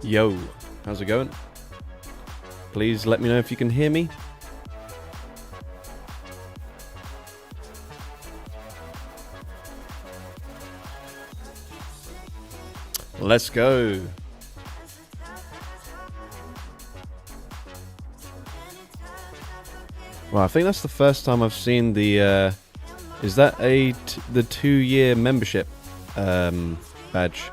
Yo, how's it going? Please let me know if you can hear me. Let's go. Well, I think that's the first time I've seen the, is that the 2-year membership badge?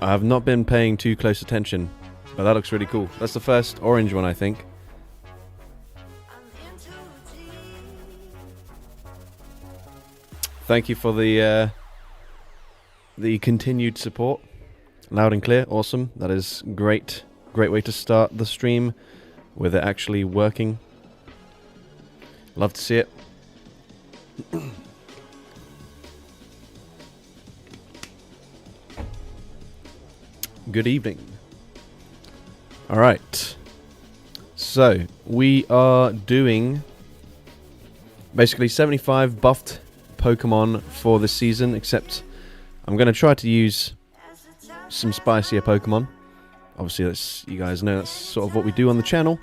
I have not been paying too close attention, but that looks really cool. That's the first orange one, I think. Thank you for the continued support. Loud and clear, awesome. That is great. Great way to start the stream with it actually working. Love to see it. Good evening. Alright. So, we are doing basically 75 buffed Pokemon for this season, except I'm going to try to use some spicier Pokemon. Obviously, that's, you guys know that's sort of what we do on the channel.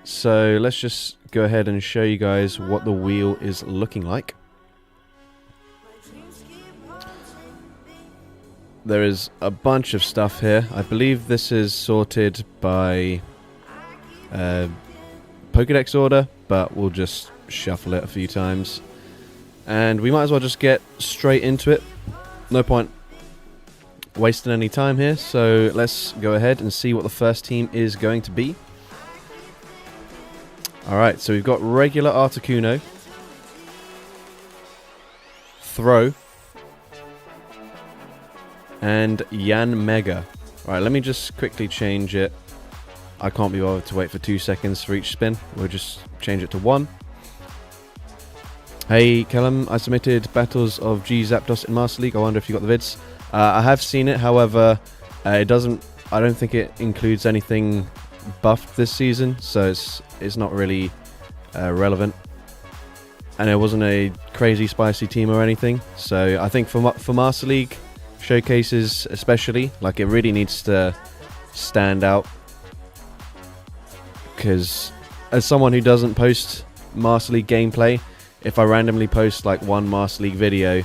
So, let's just go ahead and show you guys what the wheel is looking like. There is a bunch of stuff here. I believe this is sorted by Pokédex order, but we'll just shuffle it a few times. And we might as well just get straight into it. No point wasting any time here, so let's go ahead and see what the first team is going to be. Alright, so we've got regular Articuno, Throw, and Yanmega. Alright, let me just quickly change it. I can't be bothered to wait for 2 seconds for each spin. We'll just change it to 1. Hey Callum, I submitted Battles of G Zapdos in Master League. I wonder if you got the vids. I have seen it, however, it doesn't. I don't think it includes anything buffed this season, so it's not really relevant. And it wasn't a crazy spicy team or anything. So I think for Master League showcases especially, like, it really needs to stand out, because as someone who doesn't post Master League gameplay, if I randomly post like one Master League video,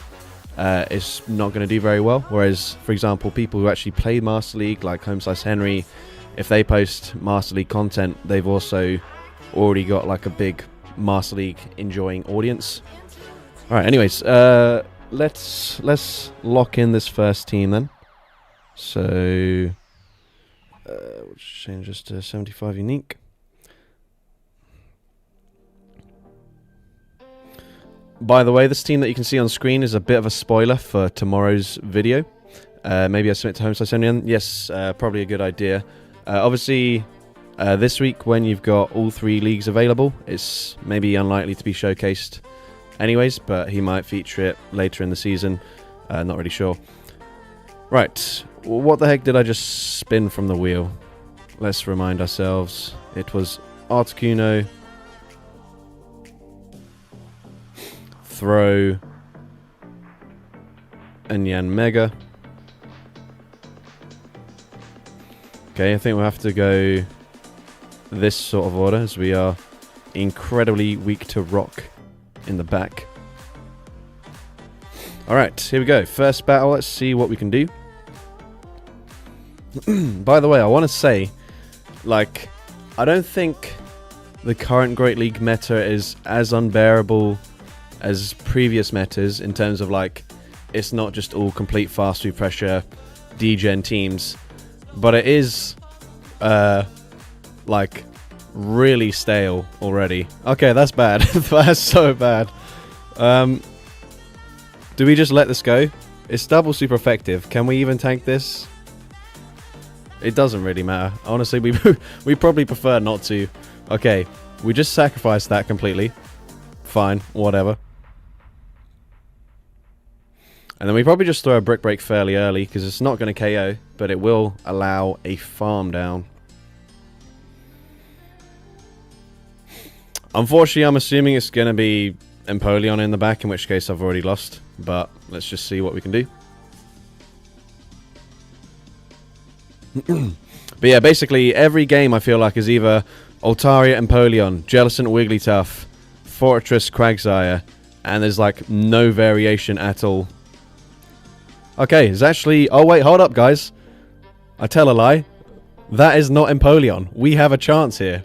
it's not going to do very well. Whereas, for example, people who actually play Master League, like Henry, if they post Master League content, they've also already got like a big Master League enjoying audience. Alright, anyways, let's lock in this first team then. So we'll change this to 75 unique. By the way, this team that you can see on screen is a bit of a spoiler for tomorrow's video. Maybe I submit to Homeslice. Yes, probably a good idea. Obviously, this week when you've got all 3 leagues available, it's maybe unlikely to be showcased anyways, but he might feature it later in the season. Not really sure. Right, what the heck did I just spin from the wheel? Let's remind ourselves. It was Articuno, Throw, and Yanmega. Okay, I think we'll have to go this sort of order, as we are incredibly weak to rock in the back. Alright, here we go. First battle, let's see what we can do. By the way, I want to say, like, I don't think the current Great League meta is as unbearable as previous metas, in terms of, like, it's not just all complete fast through pressure degen teams, but it is like really stale already. Okay, that's bad. That's so bad. Do we just let this go? It's double super effective. Can we even tank this? It doesn't really matter. Honestly, we probably prefer not to. Okay, we just sacrificed that completely. Fine, whatever. And then we probably just throw a Brick Break fairly early, because it's not going to KO, but it will allow a farm down. Unfortunately, I'm assuming it's going to be Empoleon in the back, in which case I've already lost. But let's just see what we can do. But yeah, basically every game I feel like is either Altaria, Empoleon, Jellicent, Wigglytuff, Fortress, Quagsire, and there's like no variation at all. Okay, it's actually... Oh wait, hold up guys. I tell a lie. That is not Empoleon. We have a chance here.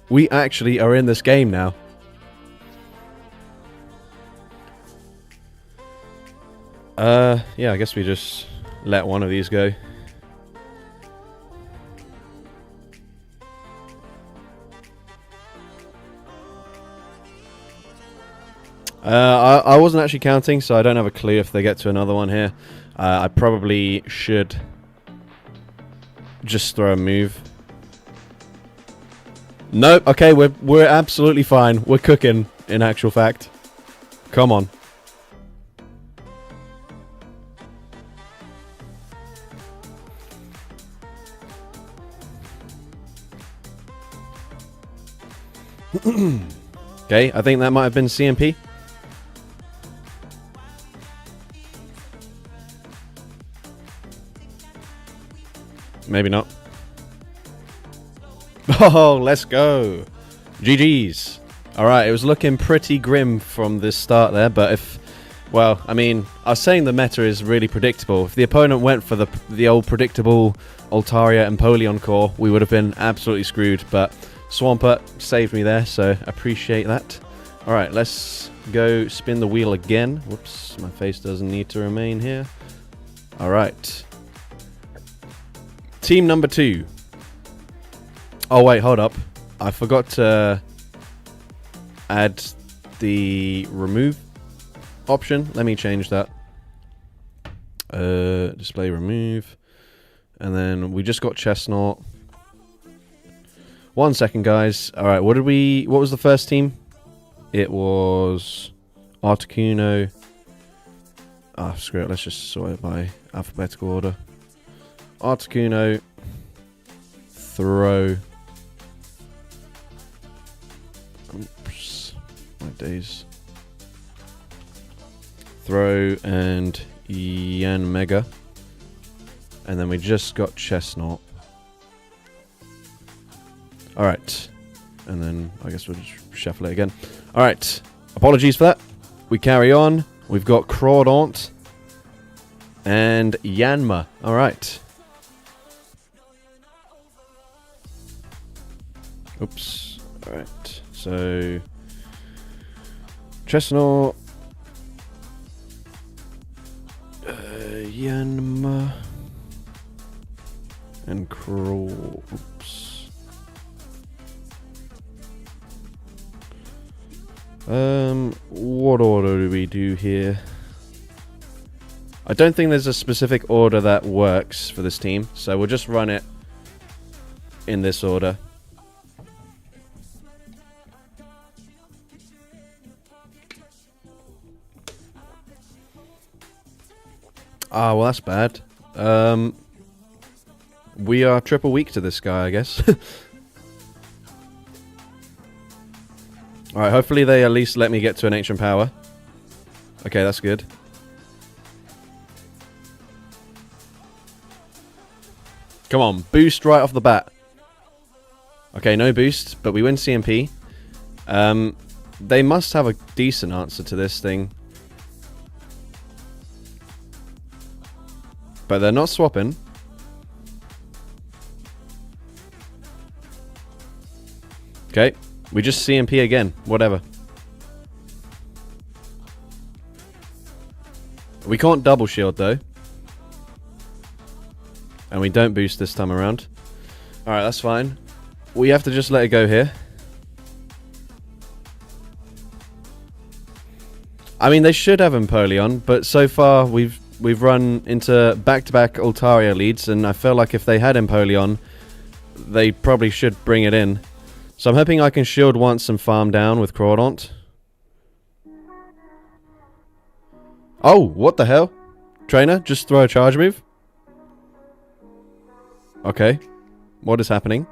We actually are in this game now. Yeah, I guess we just let one of these go. I wasn't actually counting, so I don't have a clue if they get to another one here. I probably should just throw a move. Nope. Okay, we're absolutely fine. We're cooking, in actual fact. Come on. Okay, I think that might have been CMP. Maybe not. Oh, let's go. GG's. Alright, it was looking pretty grim from this start there, but if... Well, I mean, I was saying the meta is really predictable. If the opponent went for the old predictable Altaria and Empoleon core, we would have been absolutely screwed, but Swampert saved me there, so appreciate that. Alright, let's go spin the wheel again. Whoops, my face doesn't need to remain here. Alright. Team number 2. Oh wait, hold up. I forgot to add the remove option. Let me change that. Display remove. And then we just got Chestnut. 1 second, guys. Alright, what was the first team? It was Articuno. Ah, screw it. Let's just sort it by alphabetical order. Articuno. Throw. Oops. My days. Throw and Yanmega. And then we just got Chestnut. Alright. And then I guess we'll just shuffle it again. Alright. Apologies for that. We carry on. We've got Groudon and Yanma. Alright. Oops. Alright. So Chestnut. Yanma. And Crow. Oops. What order do we do here? I don't think there's a specific order that works for this team, so we'll just run it in this order. Ah, well that's bad. We are triple weak to this guy, I guess. Alright, hopefully they at least let me get to an ancient power. Okay, that's good. Come on, boost right off the bat. Okay, no boost, but we win CMP. They must have a decent answer to this thing. But they're not swapping. Okay, we just CMP again. Whatever. We can't double shield though. And we don't boost this time around. Alright, that's fine. We have to just let it go here. I mean, they should have Empoleon, but so far we've run into back-to-back Altaria leads, and I feel like if they had Empoleon, they probably should bring it in. So I'm hoping I can shield once and farm down with Groudon. Oh, what the hell? Trainer, just throw a charge move? Okay. What is happening?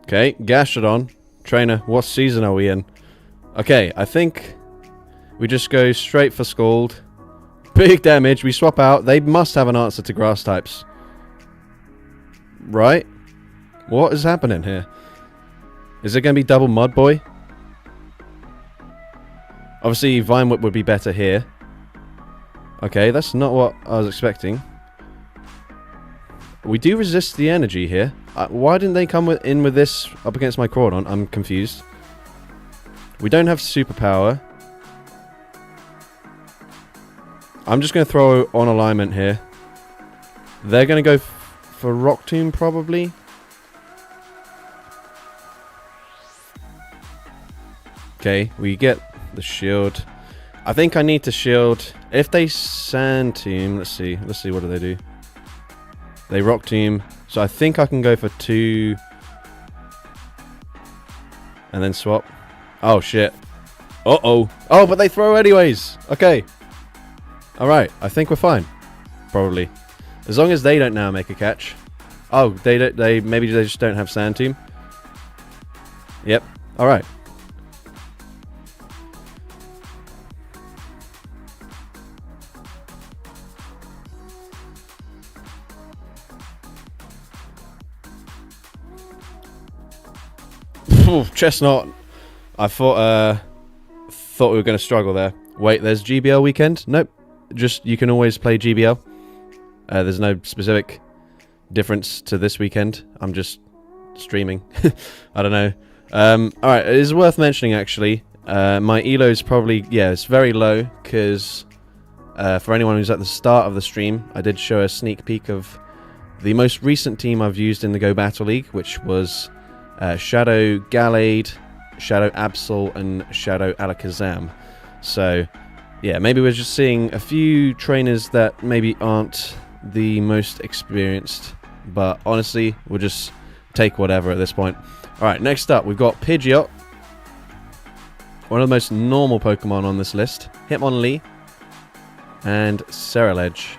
Okay, Gastrodon. Trainer, what season are we in? Okay, I think we just go straight for Scald. Big damage, we swap out. They must have an answer to grass types. Right? What is happening here? Is it going to be double Mud Boy? Obviously, Vine Whip would be better here. Okay, that's not what I was expecting. We do resist the energy here. Why didn't they come in with this up against my Groudon? I'm confused. We don't have superpower. I'm just going to throw on alignment here. They're going to go for Rock Tomb, probably. Okay, we get the shield. I think I need to shield. If they Sand Tomb, let's see what do they do. They Rock Tomb, so I think I can go for 2 and then swap. Oh shit. Uh-oh. Oh, but they throw anyways. Okay. Alright, I think we're fine. Probably. As long as they don't now make a catch. Oh, maybe they just don't have Sand Tomb. Yep. Alright. Chestnut. I thought we were going to struggle there. Wait, there's GBL weekend? Nope. Just, you can always play GBL. There's no specific difference to this weekend. I'm just streaming. I don't know. Alright, it is worth mentioning actually. My elo is probably, yeah, it's very low because for anyone who's at the start of the stream, I did show a sneak peek of the most recent team I've used in the Go Battle League, which was Shadow Gallade, Shadow Absol, and Shadow Alakazam. So, yeah, maybe we're just seeing a few trainers that maybe aren't the most experienced, but honestly, we'll just take whatever at this point. Alright, next up, we've got Pidgeot. One of the most normal Pokemon on this list. Hitmonlee and Ceruledge.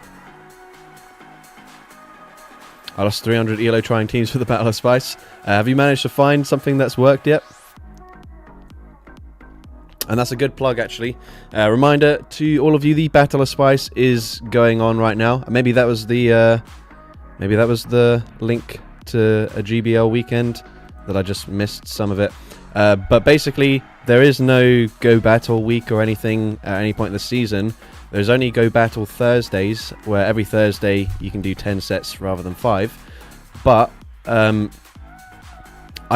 I lost 300 ELO trying teams for the Battle of Spice. Have you managed to find something that's worked yet? And that's a good plug, actually. Reminder to all of you: the Battle of Spice is going on right now. Maybe that was the link to a GBL weekend that I just missed some of it. But basically, there is no Go Battle week or anything at any point in the season. There's only Go Battle Thursdays, where every Thursday you can do 10 sets rather than 5. But I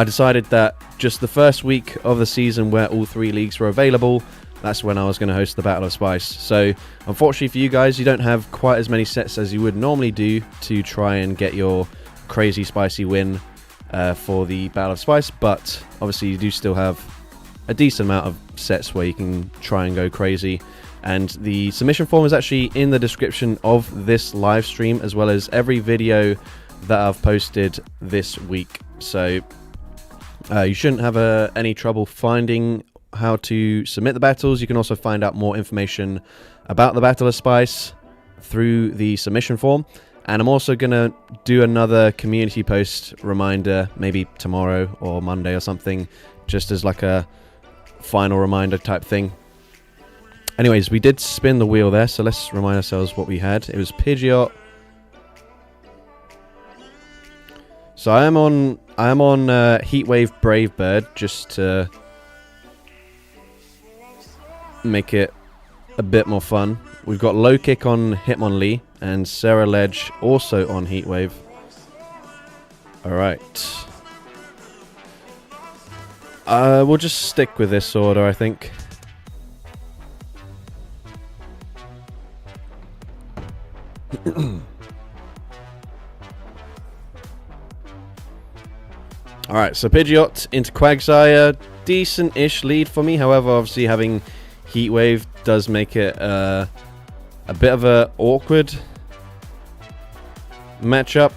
decided that just the first week of the season where all 3 leagues were available, that's when I was going to host the Battle of Spice. So unfortunately for you guys, you don't have quite as many sets as you would normally do to try and get your crazy spicy win for the Battle of Spice. But obviously you do still have a decent amount of sets where you can try and go crazy. And the submission form is actually in the description of this live stream, as well as every video that I've posted this week. So you shouldn't have any trouble finding how to submit the battles. You can also find out more information about the Battle of Spice through the submission form. And I'm also going to do another community post reminder, maybe tomorrow or Monday or something, just as like a final reminder type thing. Anyways, we did spin the wheel there, so let's remind ourselves what we had. It was Pidgeot. So I am on Heatwave Brave Bird, just to make it a bit more fun. We've got Low Kick on Hitmonlee and Ceruledge also on Heatwave. Alright. We'll just stick with this order, I think. Alright, so Pidgeot into Quagsire. Decent-ish lead for me. However, obviously having Heatwave does make it a bit of a awkward matchup.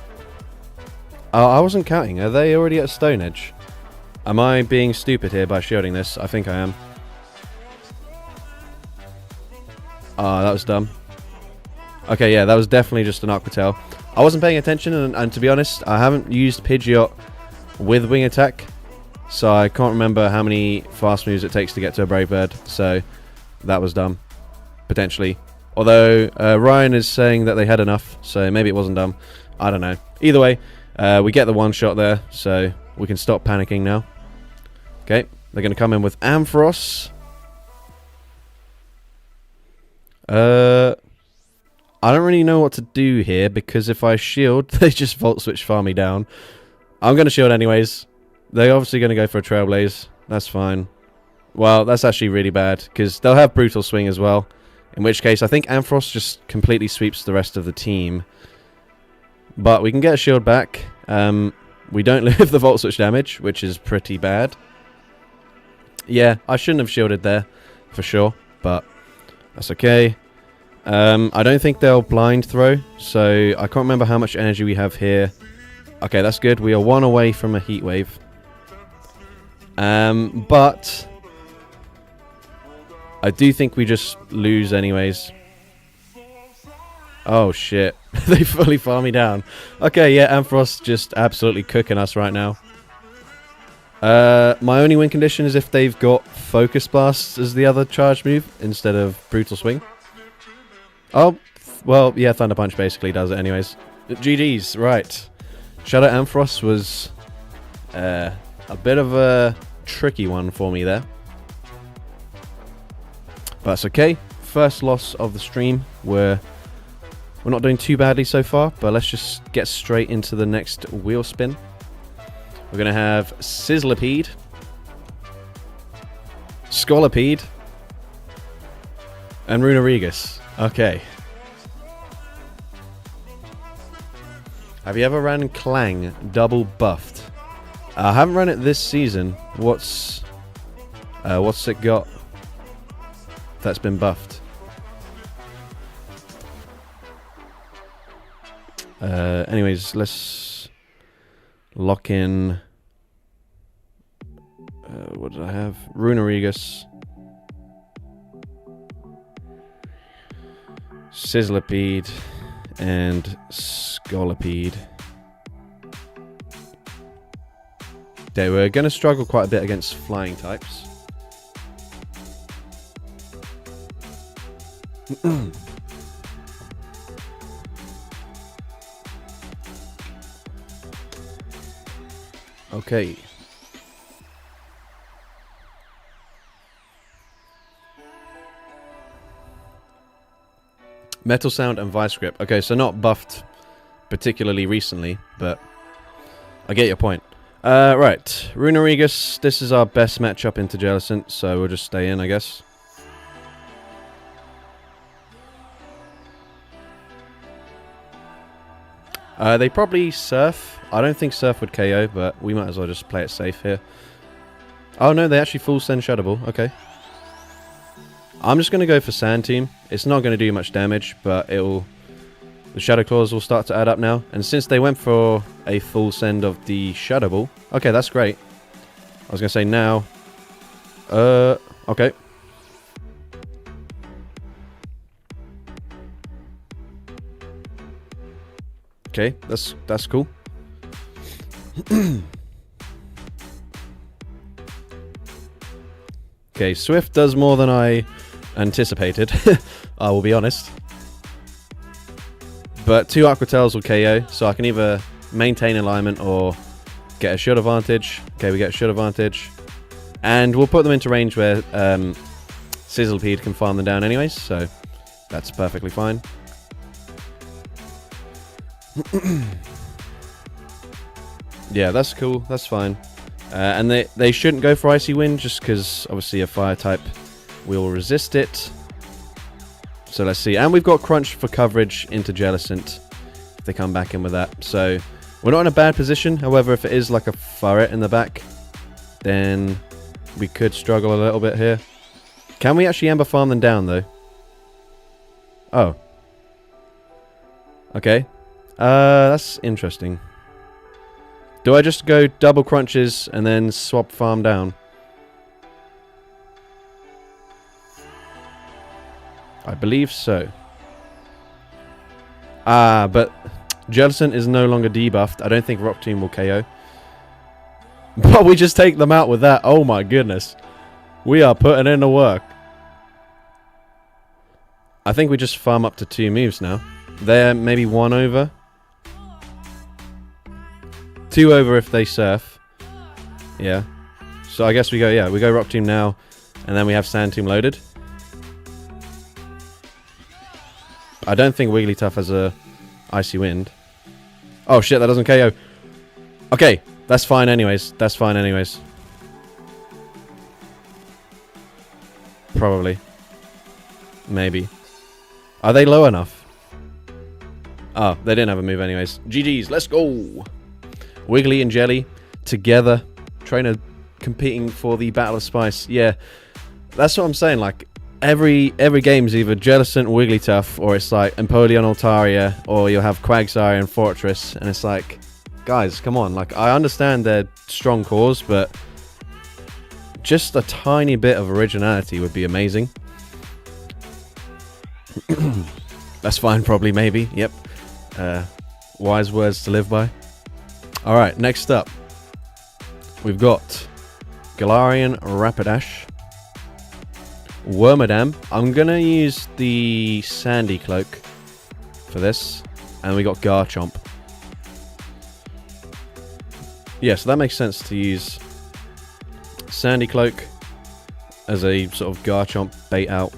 I wasn't counting. Are they already at Stone Edge? Am I being stupid here by shielding this? I think I am. Ah, that was dumb. Okay, yeah, that was definitely just an Aqua Tail. I wasn't paying attention, and to be honest, I haven't used Pidgeot with Wing Attack, so I can't remember how many fast moves it takes to get to a Brave Bird, so that was dumb, potentially. Although, Ryan is saying that they had enough, so maybe it wasn't dumb. I don't know. Either way, we get the one shot there, so we can stop panicking now. Okay, they're going to come in with Ampharos. I don't really know what to do here, because if I shield, they just Volt Switch farm me down. I'm going to shield anyways. They're obviously going to go for a Trailblaze. That's fine. Well, that's actually really bad, because they'll have Brutal Swing as well. In which case, I think Ampharos just completely sweeps the rest of the team. But we can get a shield back. We don't live the Volt Switch damage, which is pretty bad. Yeah, I shouldn't have shielded there, for sure. But that's okay. I don't think they'll Blind Throw, so I can't remember how much energy we have here. Okay, that's good. We are one away from a Heat Wave. But I do think we just lose anyways. Oh shit. They fully farm me down. Okay, yeah, Ampharos just absolutely cooking us right now. My only win condition is if they've got Focus Blast as the other charge move instead of Brutal Swing. Oh, well, yeah, Thunder Punch basically does it anyways. GG's, right. Shadow Ampharos was a bit of a tricky one for me there. But that's okay. First loss of the stream. We're not doing too badly so far, but let's just get straight into the next wheel spin. We're going to have Sizzlipede, Scolipede, and Runerigus. Okay. Have you ever ran Clang double buffed? I haven't run it this season. What's it got that's been buffed? Anyways, let's lock in. What did I have? Runerigus, Sizzlipede, and Scolipede. Okay, we're going to struggle quite a bit against flying types. Okay. Metal Sound and Vice Grip. Okay, so not buffed particularly recently, but I get your point. Right. Runerigus, this is our best matchup into Jellicent, so we'll just stay in, I guess. They probably Surf. I don't think Surf would KO, but we might as well just play it safe here. Oh no, they actually full send Shadow Ball. Okay. I'm just going to go for Sand Team. It's not going to do much damage, but the Shadow Claws will start to add up now. And since they went for a full send of the Shadow Ball, okay, that's great. I was going to say now. Okay. Okay, that's cool. Okay, Swift does more than I anticipated. I will be honest. But 2 Aqua Tails will KO, so I can either maintain alignment or get a shield advantage. Okay, we get a shield advantage. And we'll put them into range where Sizzlipede can farm them down anyways, so that's perfectly fine. Yeah, that's cool. That's fine. And they shouldn't go for Icy Wind just because obviously a fire type will resist it. So let's see. And we've got Crunch for coverage into Jellicent if they come back in with that. So we're not in a bad position. However, if it is like a Furret in the back, then we could struggle a little bit here. Can we actually Ember Farm them down though? Oh. Okay. That's interesting. Do I just go double crunches and then swap farm down? I believe so. But Jellicent is no longer debuffed. I don't think Rock Tomb will KO. But we just take them out with that. Oh my goodness. We are putting in the work. I think we just farm up to 2 moves now. They're maybe 1 over. 2 over if they surf. Yeah. So I guess we go Rock Tomb now. And then we have Sand Tomb loaded. I don't think Wigglytuff has a Icy Wind. Oh shit, that doesn't KO. Okay, that's fine anyways. That's fine anyways. Probably. Maybe. Are they low enough? Oh, they didn't have a move anyways. GG's, let's go! Wiggly and Jelly together. Trainer competing for the Battle of Spice. Yeah, that's what I'm saying. Like, every game's either Jellicent, Wigglytuff, or it's like Empoleon, Altaria, or you'll have Quagsire and Fortress, and it's like, guys, come on. Like, I understand they're strong cores, but just a tiny bit of originality would be amazing. That's fine, probably, maybe. Yep. Wise words to live by. Alright, next up. We've got Galarian Rapidash. Wormadam. I'm going to use the Sandy Cloak for this. And we got Garchomp. Yeah, so that makes sense to use Sandy Cloak as a sort of Garchomp bait out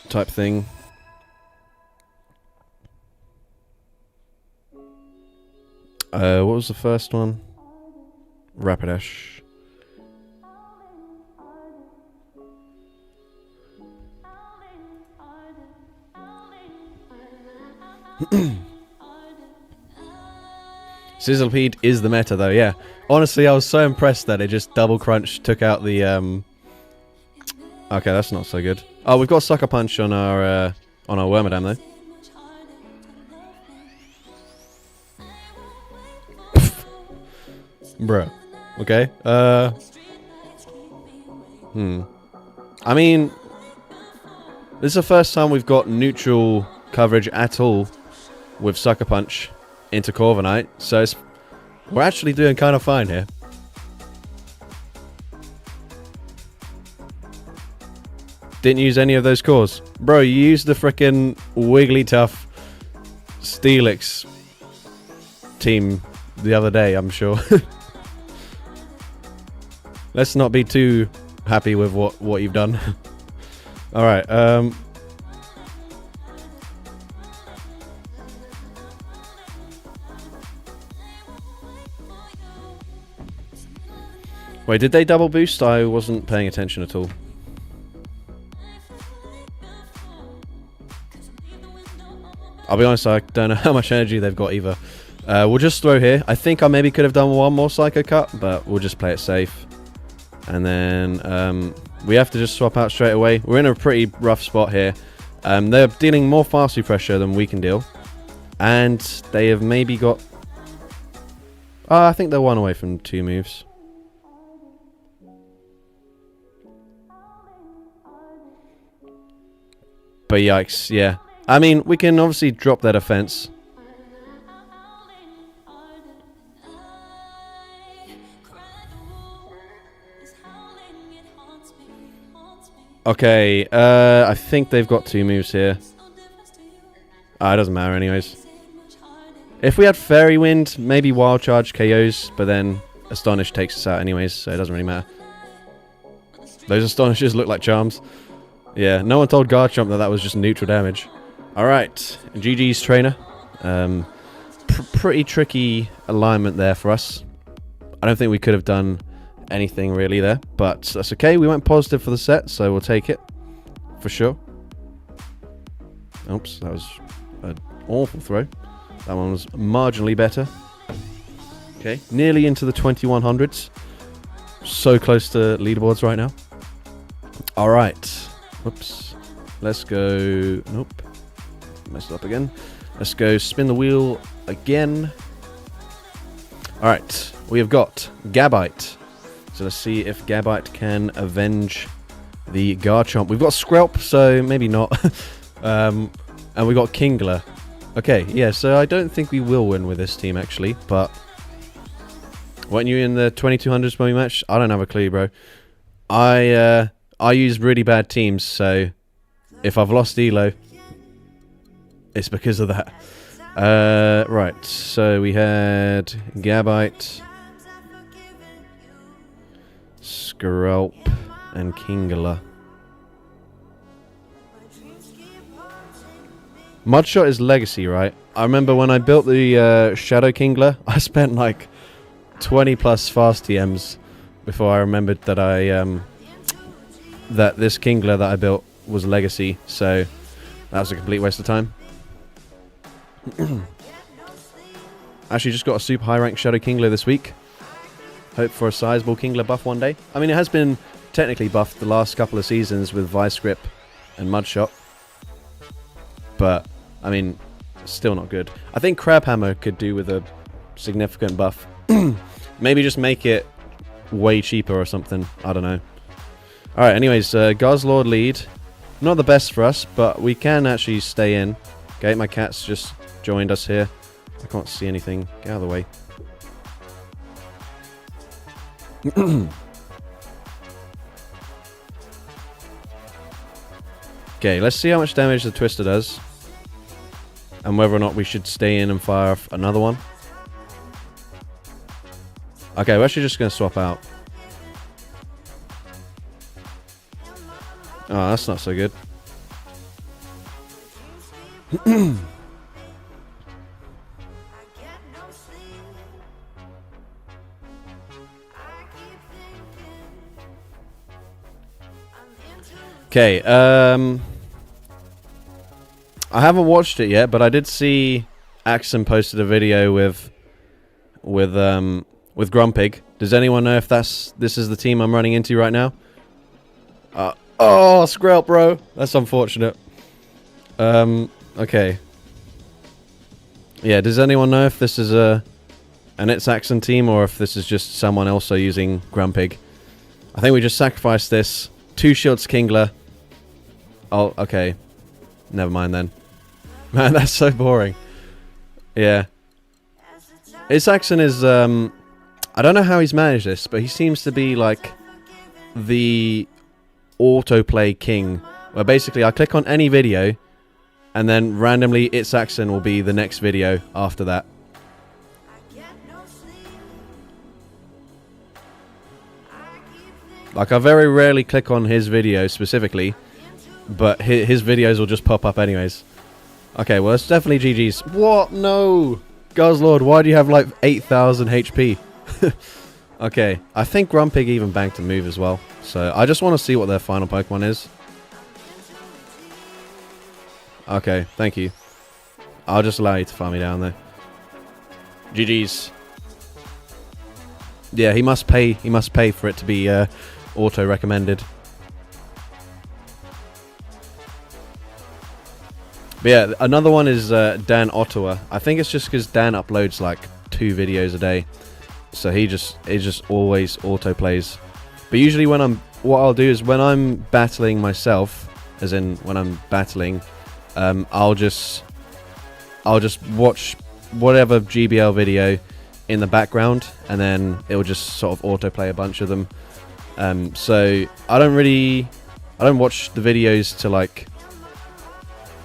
type thing. What was the first one? Rapidash. Sizzlipede is the meta though, yeah. Honestly, I was so impressed that it just double crunch took out the Okay, that's not so good. Oh, we've got Sucker Punch on our Wormadam though. Bro. Okay. I mean, this is the first time we've got neutral coverage at all with Sucker Punch into Corviknight, so we're actually doing kind of fine here. Didn't use any of those cores. Bro, you used the frickin' Wigglytuff Steelix team the other day, I'm sure. Let's not be too happy with what you've done. Alright, wait, did they double boost? I wasn't paying attention at all. I'll be honest, I don't know how much energy they've got either. We'll just throw here. I think I maybe could have done one more Psycho Cut, but we'll just play it safe. And then we have to just swap out straight away. We're in a pretty rough spot here. They're dealing more fastly pressure than we can deal. And they have maybe got... I think they're 1 away from 2 moves. But yikes, yeah. I mean, we can obviously drop their defense. Okay, I think they've got 2 moves here. It doesn't matter anyways. If we had Fairy Wind, maybe Wild Charge KOs, but then Astonish takes us out anyways, so it doesn't really matter. Those Astonishes look like charms. Yeah, no one told Garchomp that was just neutral damage. Alright, GG's trainer. Pretty tricky alignment there for us. I don't think we could have done anything really there, but that's okay. We went positive for the set, so we'll take it for sure. Oops, that was an awful throw. That one was marginally better. Okay, nearly into the 2100s. So close to leaderboards right now. Alright. Whoops. Let's go... Nope. Messed up again. Let's go spin the wheel again. Alright. We have got Gabite. So let's see if Gabite can avenge the Garchomp. We've got Skrelp, so maybe not. And we got Kingler. Okay, yeah, so I don't think we will win with this team, actually, but... weren't you in the 2200s when we matched? I don't have a clue, bro. I use really bad teams, so if I've lost Elo, it's because of that. Right, so we had Gabite, Skrelp, and Kingler. Mudshot is legacy, right? I remember when I built the Shadow Kingler, I spent like 20 plus fast TMs before I remembered that that this Kingler that I built was legacy, so that was a complete waste of time. Actually just got a super high rank Shadow Kingler this week. Hope for a sizable Kingler buff one day. I mean, it has been technically buffed the last couple of seasons with Vice Grip and Mudshot, but I mean, still not good. I think Crabhammer could do with a significant buff. Maybe just make it way cheaper or something. I don't know. Alright, anyways, Guzzlord lead. Not the best for us, but we can actually stay in. Okay, my cat's just joined us here. I can't see anything. Get out of the way. Okay, let's see how much damage the Twister does. And whether or not we should stay in and fire off another one. Okay, we're actually just going to swap out. Oh, that's not so good. Okay, I haven't watched it yet, but I did see Axon posted a video with Grumpig. Does anyone know if this is the team I'm running into right now? Oh, Skrelp, bro. That's unfortunate. Okay. Yeah, does anyone know if this is an It's Axon team or if this is just someone also using Grumpig? I think we just sacrificed this. 2 shields Kingler. Oh, okay. Never mind then. Man, that's so boring. Yeah. It's Axon is, I don't know how he's managed this, but he seems to be like the autoplay king, where basically I click on any video and then randomly It's Axon will be the next video after that. Like, I very rarely click on his video specifically, but his videos will just pop up anyways. Okay, well, it's definitely GG's. What? No! Guzzlord, why do you have like 8,000 HP? Okay, I think Grumpig even banked a move as well. So, I just want to see what their final Pokemon is. Okay, thank you. I'll just allow you to farm me down there. GG's. Yeah, he must pay for it to be auto-recommended. But yeah, another one is Dan Ottawa. I think it's just because Dan uploads like 2 videos a day. So it just always auto-plays. But usually what I'll do is when I'm battling myself, as in when I'm battling, I'll just watch whatever GBL video in the background, and then it will just sort of autoplay a bunch of them. So I don't watch the videos to like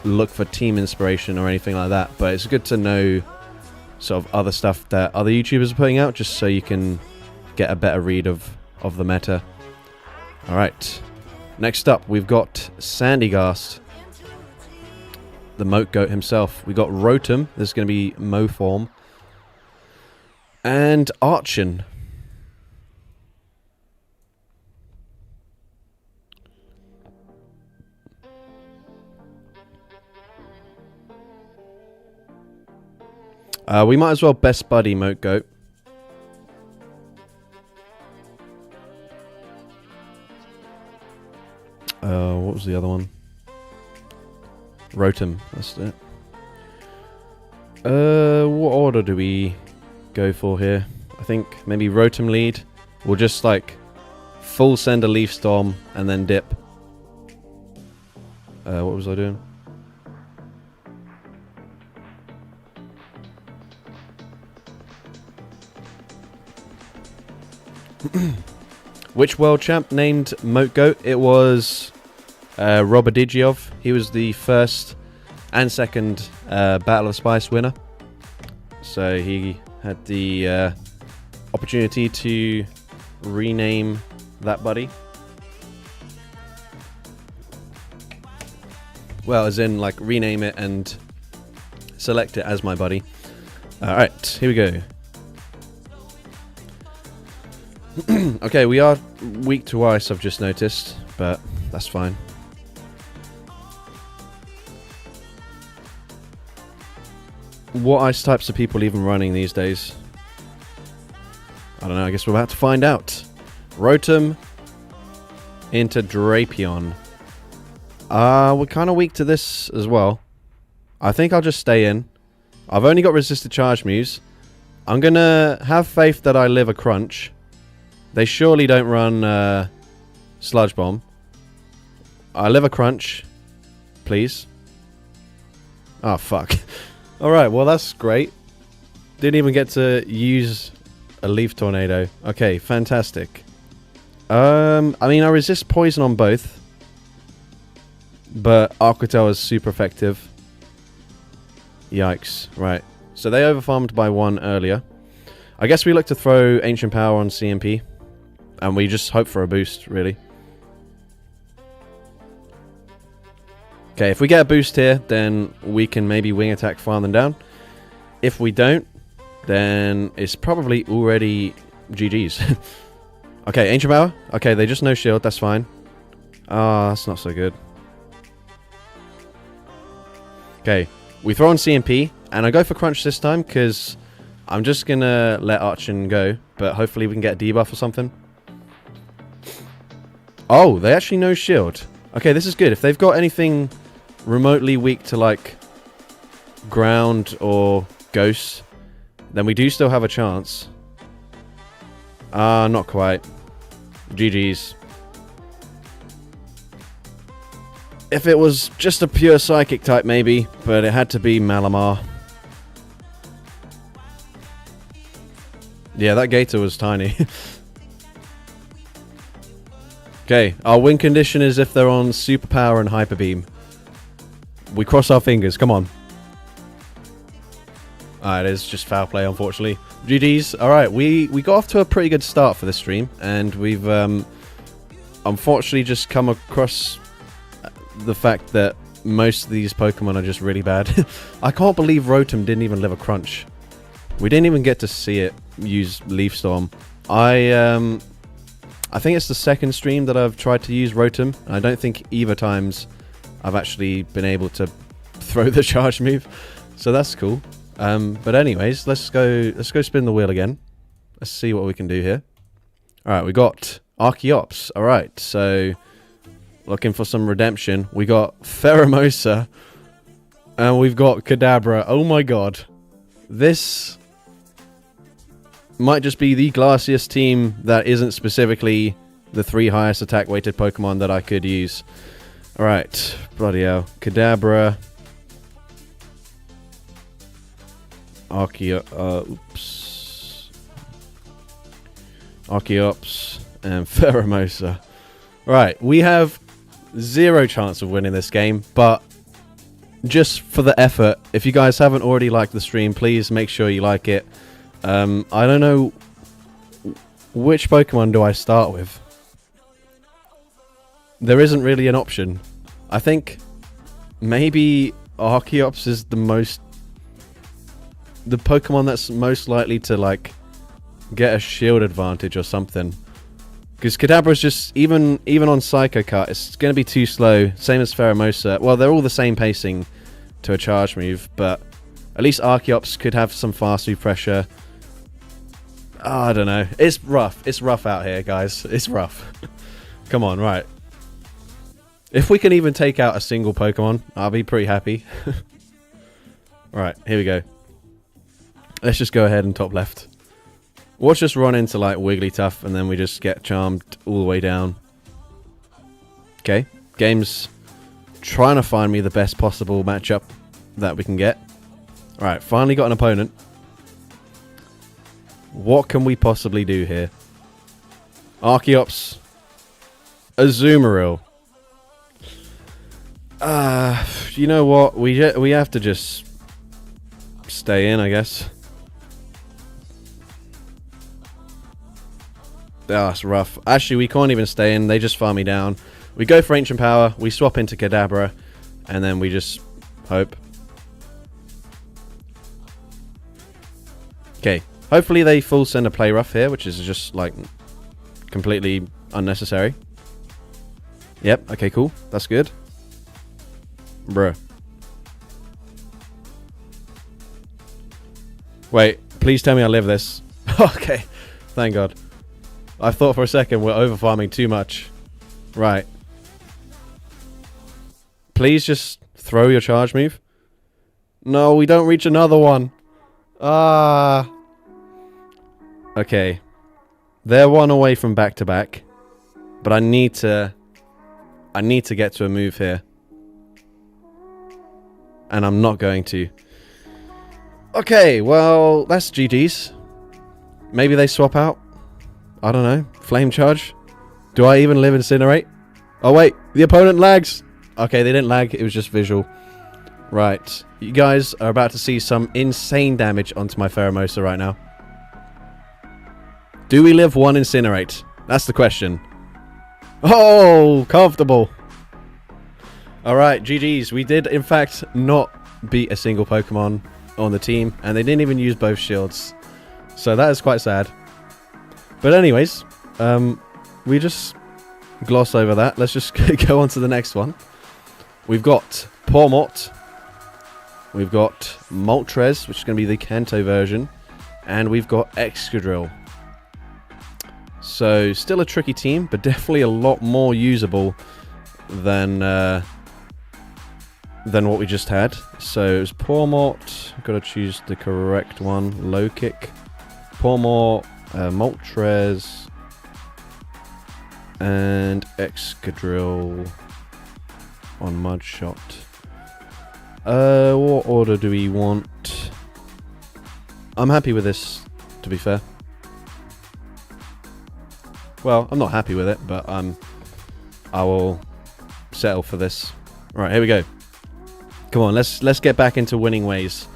look for team inspiration or anything like that, but it's good to know sort of other stuff that other YouTubers are putting out, just so you can get a better read of the meta. Alright, next up we've got Sandygast, the Moat Goat himself. We got Rotom, this is going to be Mo form, and Archon. We might as well best buddy Moat Goat. What was the other one? Rotom, that's it. What order do we go for here? I think maybe Rotom lead. We'll just like full send a Leaf Storm and then dip. What was I doing? Which world champ named Moat Goat? It was Robidigiov. He was the first and second Battle of Spice winner. So he had the opportunity to rename that buddy. Well, as in, like, rename it and select it as my buddy. Alright, here we go. Okay, we are weak to ice, I've just noticed, but that's fine. What ice types are people even running these days? I don't know, I guess we're about to find out. Rotom into Drapion. We're kind of weak to this as well. I think I'll just stay in. I've only got resisted charge moves. I'm going to have faith that I live a crunch. They surely don't run Sludge Bomb. I live a crunch. Please. Oh, fuck. Alright, well that's great. Didn't even get to use a Leaf Tornado. Okay, fantastic. I mean, I resist Poison on both. But Aqua Tail is super effective. Yikes. Right. So they overfarmed by 1 earlier. I guess we look to throw Ancient Power on CMP. And we just hope for a boost, really. Okay, if we get a boost here, then we can maybe Wing Attack farm them down. If we don't, then it's probably already GG's. Okay, Ancient Power. Okay, they just no shield, that's fine. Ah, that's not so good. Okay, we throw on CMP, and I go for Crunch this time, because I'm just going to let Archon go, but hopefully we can get a debuff or something. Oh, they actually no shield. Okay, this is good. If they've got anything remotely weak to, like, ground or ghosts, then we do still have a chance. Not quite. GG's. If it was just a pure Psychic type, maybe, but it had to be Malamar. Yeah, that Gator was tiny. Okay, our win condition is if they're on Superpower and Hyper Beam. We cross our fingers, come on. It is just foul play, unfortunately. GG's. Alright, we got off to a pretty good start for this stream, and we've unfortunately just come across the fact that most of these Pokemon are just really bad. I can't believe Rotom didn't even live a crunch. We didn't even get to see it use Leaf Storm. I think it's the second stream that I've tried to use Rotom. I don't think either times I've actually been able to throw the charge move. So that's cool. But anyways, let's go spin the wheel again. Let's see what we can do here. Alright, we got Archeops. Alright, so looking for some redemption. We got Pheromosa. And we've got Kadabra. Oh my god. This might just be the glassiest team that isn't specifically the 3 highest attack weighted Pokemon that I could use. Alright. Bloody hell. Kadabra. Archeops. And Pheromosa. Right, we have 0 chance of winning this game, but just for the effort, if you guys haven't already liked the stream, please make sure you like it. I don't know which Pokemon do I start with. There isn't really an option. I think maybe Archeops is the Pokemon that's most likely to, like, get a shield advantage or something. Because Kadabra's just, even on Psycho Cut, it's going to be too slow. Same as Pheromosa. Well, they're all the same pacing to a charge move, but at least Archeops could have some fast move pressure. Oh, I don't know. It's rough. It's rough out here, guys. It's rough. Come on, right. If we can even take out a single Pokemon, I'll be pretty happy. Right, here we go. Let's just go ahead and top left. Watch us run into, like, Wigglytuff, and then we just get charmed all the way down. Okay, game's trying to find me the best possible matchup that we can get. Alright, finally got an opponent. What can we possibly do here? Archeops. Azumarill. You know what? We have to just stay in, I guess. That's rough. Actually, we can't even stay in. They just farm me down. We go for Ancient Power. We swap into Kadabra. And then we just hope. Okay. Hopefully they full send a Play Rough here, which is just, like, completely unnecessary. Yep. Okay, cool. That's good. Bruh. Wait. Please tell me I live this. Okay. Thank God. I thought for a second we're over-farming too much. Right. Please just throw your charge move. No, we don't reach another one. Ah. Okay. They're one away from back-to-back. But I need to get to a move here. And I'm not going to. Okay, well, that's GG's. Maybe they swap out. I don't know. Flame Charge? Do I even live Incinerate? Oh, wait. The opponent lags. Okay, they didn't lag. It was just visual. Right. You guys are about to see some insane damage onto my Pheromosa right now. Do we live one Incinerate? That's the question. Oh, comfortable. Alright, GG's. We did, in fact, not beat a single Pokemon on the team. And they didn't even use both shields. So that is quite sad. But anyways, we just gloss over that. Let's just go on to the next one. We've got Pawmot. We've got Moltres, which is going to be the Kanto version. And we've got Excadrill. So, still a tricky team, but definitely a lot more usable than what we just had. So, it was Pawmot. Got to choose the correct one. Low kick. Pawmot. Moltres and Excadrill on Mudshot. What order do we want? I'm happy with this, to be fair. Well, I'm not happy with it, but I will settle for this. Right, here we go. Come on, let's get back into winning ways.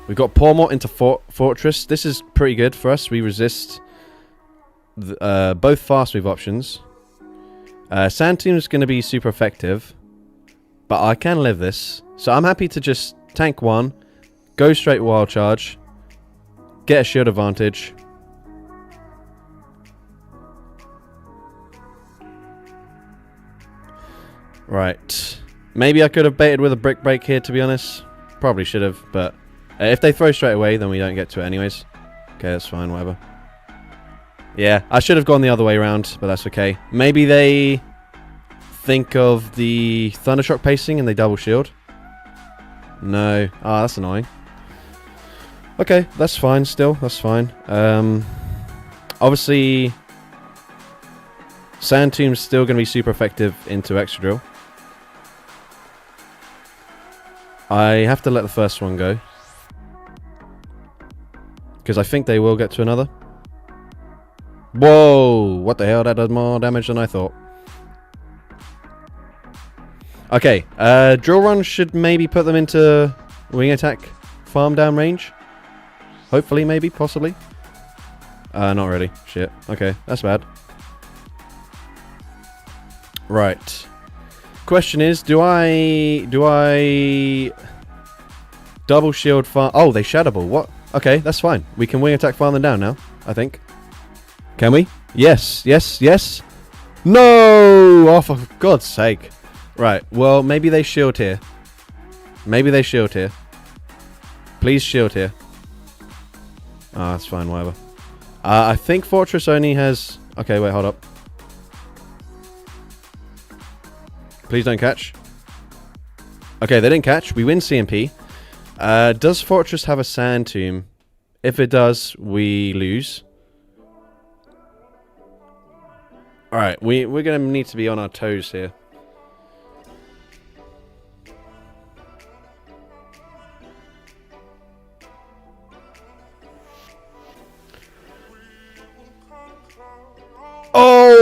We've got Pawmot into Fortress. This is pretty good for us. We resist both fast move options. Sand Tomb is going to be super effective, but I can live this. So I'm happy to just tank one, go straight Wild Charge, get a shield advantage. Right. Maybe I could have baited with a Brick Break here, to be honest. Probably should have, but if they throw straight away, then we don't get to it anyways. Okay, that's fine, whatever. Yeah, I should have gone the other way around, but that's okay. Maybe they think of the Thundershock pacing and they double shield. No. Ah, that's annoying. Okay, that's fine still. That's fine. Obviously, Sand Tomb's still going to be super effective into Excadrill. I have to let the first one go. Because I think they will get to another. Whoa! What the hell? That does more damage than I thought. Okay. Drill Run should maybe put them into Wing Attack farm down range. Hopefully, maybe, possibly. Not really. Shit. Okay, that's bad. Right. Question is, do I double shield farm? Oh, they Shadow Ball. What? Okay, that's fine. We can Wing Attack farm them down now, I think. Can we? Yes, yes, yes. No! Oh, for God's sake. Right, well, maybe they shield here. Maybe they shield here. Please shield here. Ah, that's fine, whatever. I think Fortress only has... Okay, wait, hold up. Please don't catch. Okay, they didn't catch. We win CMP. Does Fortress have a Sand Tomb? If it does, we lose. Alright, we're going to need to be on our toes here.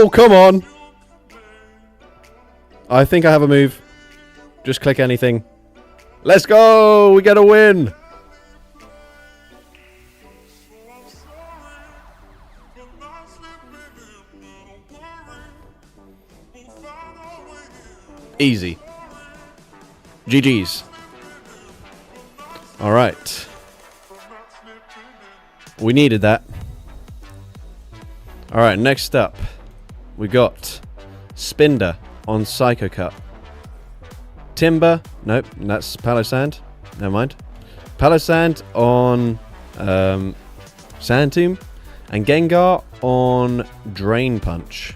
Oh, come on. I think I have a move. Just click anything. Let's go. We get a win. Easy. GG's. Alright. We needed that. Alright, next up. We got Spinda on Psycho Cut. Timber. Nope, that's Palossand. Never mind. Palossand on Sand Tomb. And Gengar on Drain Punch.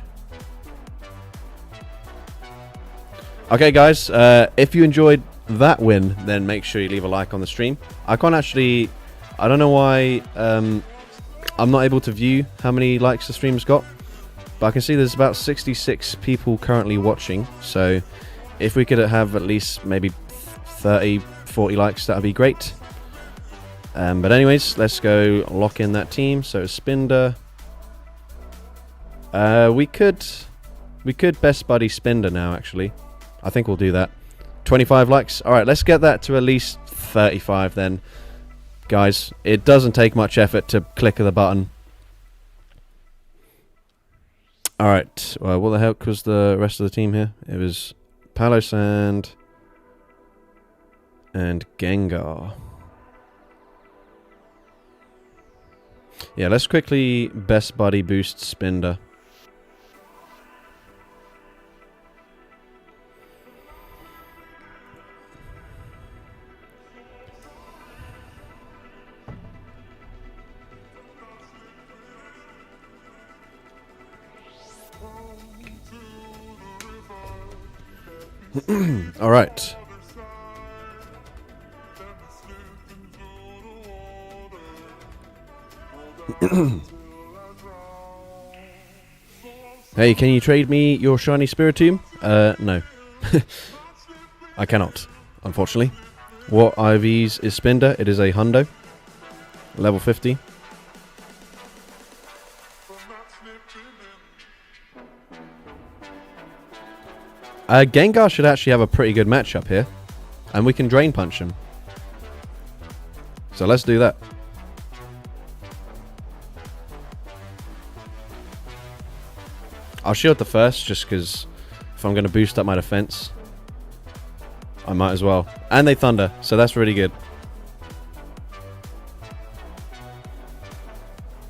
Okay, guys, if you enjoyed that win, then make sure you leave a like on the stream. I can't actually... I don't know why I'm not able to view how many likes the stream's got. But I can see there's about 66 people currently watching. So if we could have at least maybe 30, 40 likes, that would be great. But anyways, let's go lock in that team. So Spinda. We could best buddy Spinda now, actually. I think we'll do that. 25 likes. Alright, let's get that to at least 35 then. Guys, it doesn't take much effort to click the button. Alright, what the heck was the rest of the team here? It was Palossand and Gengar. Yeah, let's quickly best buddy boost Spinda. All right. Hey, can you trade me your shiny Spiritomb? No. I cannot, unfortunately. What IVs is Spinda? It is a Hundo. Level 50. Gengar should actually have a pretty good matchup here. And we can Drain Punch him. So let's do that. I'll shield the first, just because if I'm going to boost up my defense, I might as well. And they Thunder, so that's really good.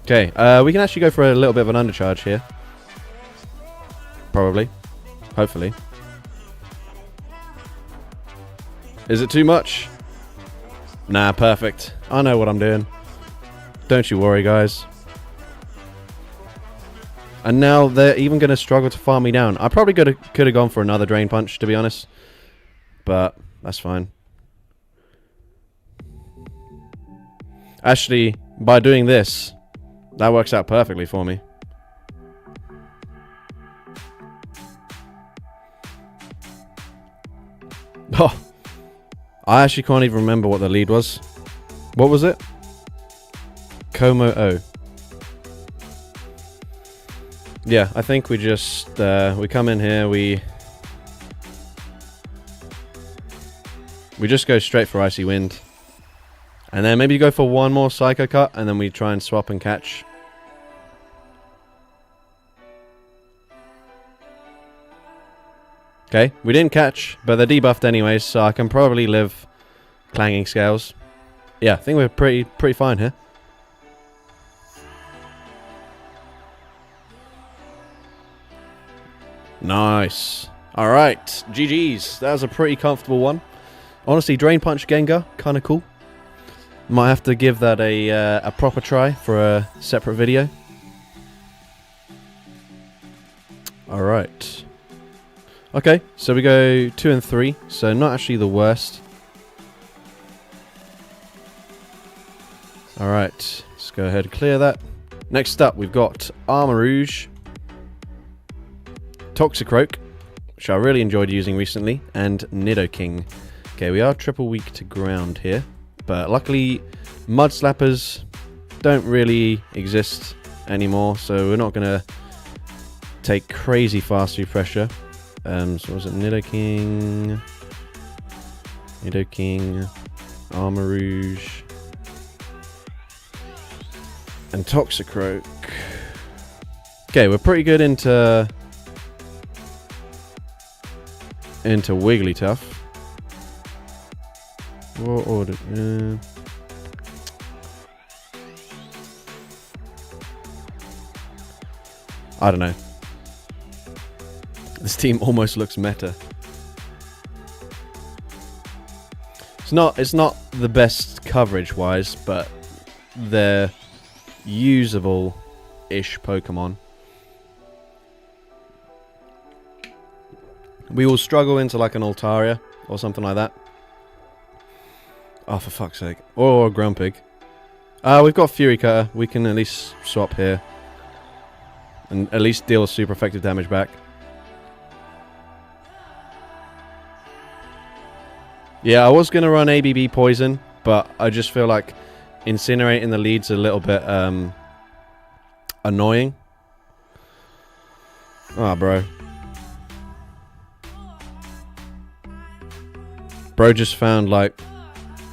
Okay, we can actually go for a little bit of an undercharge here. Probably. Hopefully. Is it too much? Nah, perfect. I know what I'm doing. Don't you worry, guys. And now they're even going to struggle to farm me down. I probably could have gone for another Drain Punch, to be honest. But that's fine. Actually, by doing this, that works out perfectly for me. Oh. I actually can't even remember what the lead was. What was it? Como O. Yeah, I think we just we come in here, we just go straight for Icy Wind. And then maybe go for one more Psycho Cut, and then we try and swap and catch. Okay, we didn't catch, but they're debuffed anyways, so I can probably live Clanging Scales. Yeah, I think we're pretty fine here. Nice. Alright, GG's. That was a pretty comfortable one. Honestly, Drain Punch Gengar, kind of cool. Might have to give that a proper try for a separate video. Alright. Okay, so we go 2 and 3, so not actually the worst. Alright, let's go ahead and clear that. Next up, we've got Armarouge, Toxicroak, which I really enjoyed using recently, and Nidoking. Okay, we are triple weak to ground here, but luckily Mud Slappers don't really exist anymore, so we're not going to take crazy fast through pressure. So was it Nidoking, Armarouge, and Toxicroak. Okay, we're pretty good into Wigglytuff. What order? I don't know. This team almost looks meta. It's not the best coverage-wise, but they're usable-ish Pokemon. We will struggle into like an Altaria or something like that. Oh, for fuck's sake. Or a Grumpig. We've got Fury Cutter. We can at least swap here. And at least deal super effective damage back. Yeah, I was going to run ABB Poison, but I just feel like incinerating the lead's a little bit annoying. Ah, bro. Bro just found like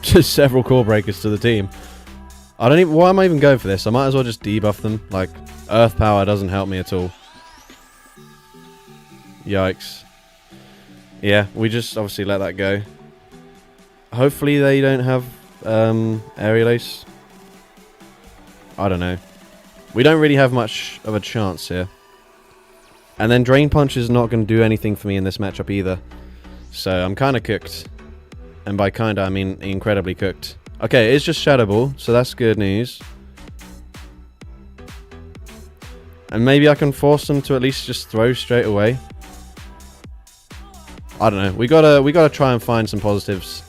just several core breakers to the team. I don't even. Why am I even going for this? I might as well just debuff them. Like, Earth Power doesn't help me at all. Yikes. Yeah, we just obviously let that go. Hopefully they don't have Aerial Ace. I don't know. We don't really have much of a chance here. And then Drain Punch is not going to do anything for me in this matchup either. So I'm kind of cooked. And by kinda, I mean incredibly cooked. Okay, it's just Shadow Ball, so that's good news. And maybe I can force them to at least just throw straight away. I don't know. We gotta try and find some positives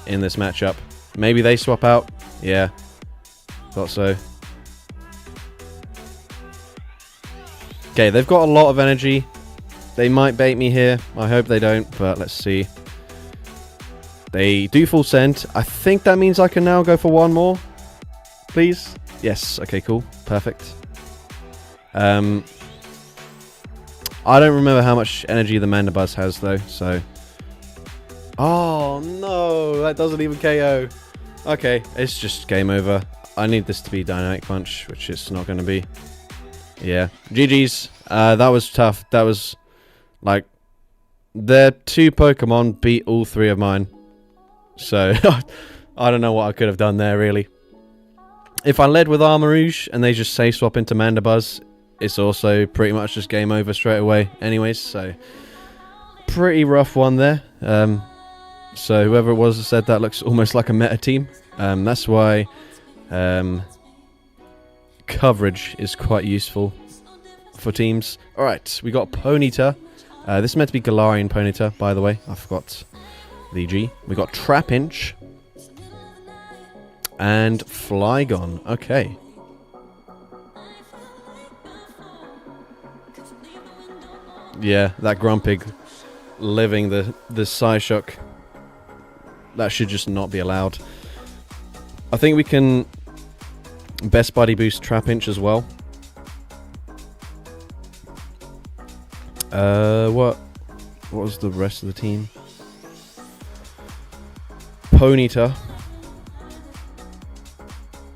in this matchup. Maybe they swap out. Yeah, thought so. Okay, they've got a lot of energy. They might bait me here. I hope they don't, but let's see. They do full send. I think that means I can now go for one more. Please? Yes. Okay, cool. Perfect. I don't remember how much energy the Mandibuzz has, though, so... Oh, no! That doesn't even KO. Okay, it's just game over. I need this to be Dynamic Punch, which it's not going to be. Yeah. GG's. That was tough. That was, like... Their two Pokemon beat all three of mine. So, I don't know what I could have done there, really. If I led with Armarouge and they just say swap into Mandibuzz, it's also pretty much just game over straight away anyways, so... Pretty rough one there. So, whoever it was that said that looks almost like a meta team. That's why coverage is quite useful for teams. Alright, we got Ponyta. This is meant to be Galarian Ponyta, by the way. I forgot the G. We got Trapinch. And Flygon. Okay. Yeah, that Grumpig living the Psyshock. That should just not be allowed. I think we can Best Buddy boost Trapinch as well. What was the rest of the team? Ponyta.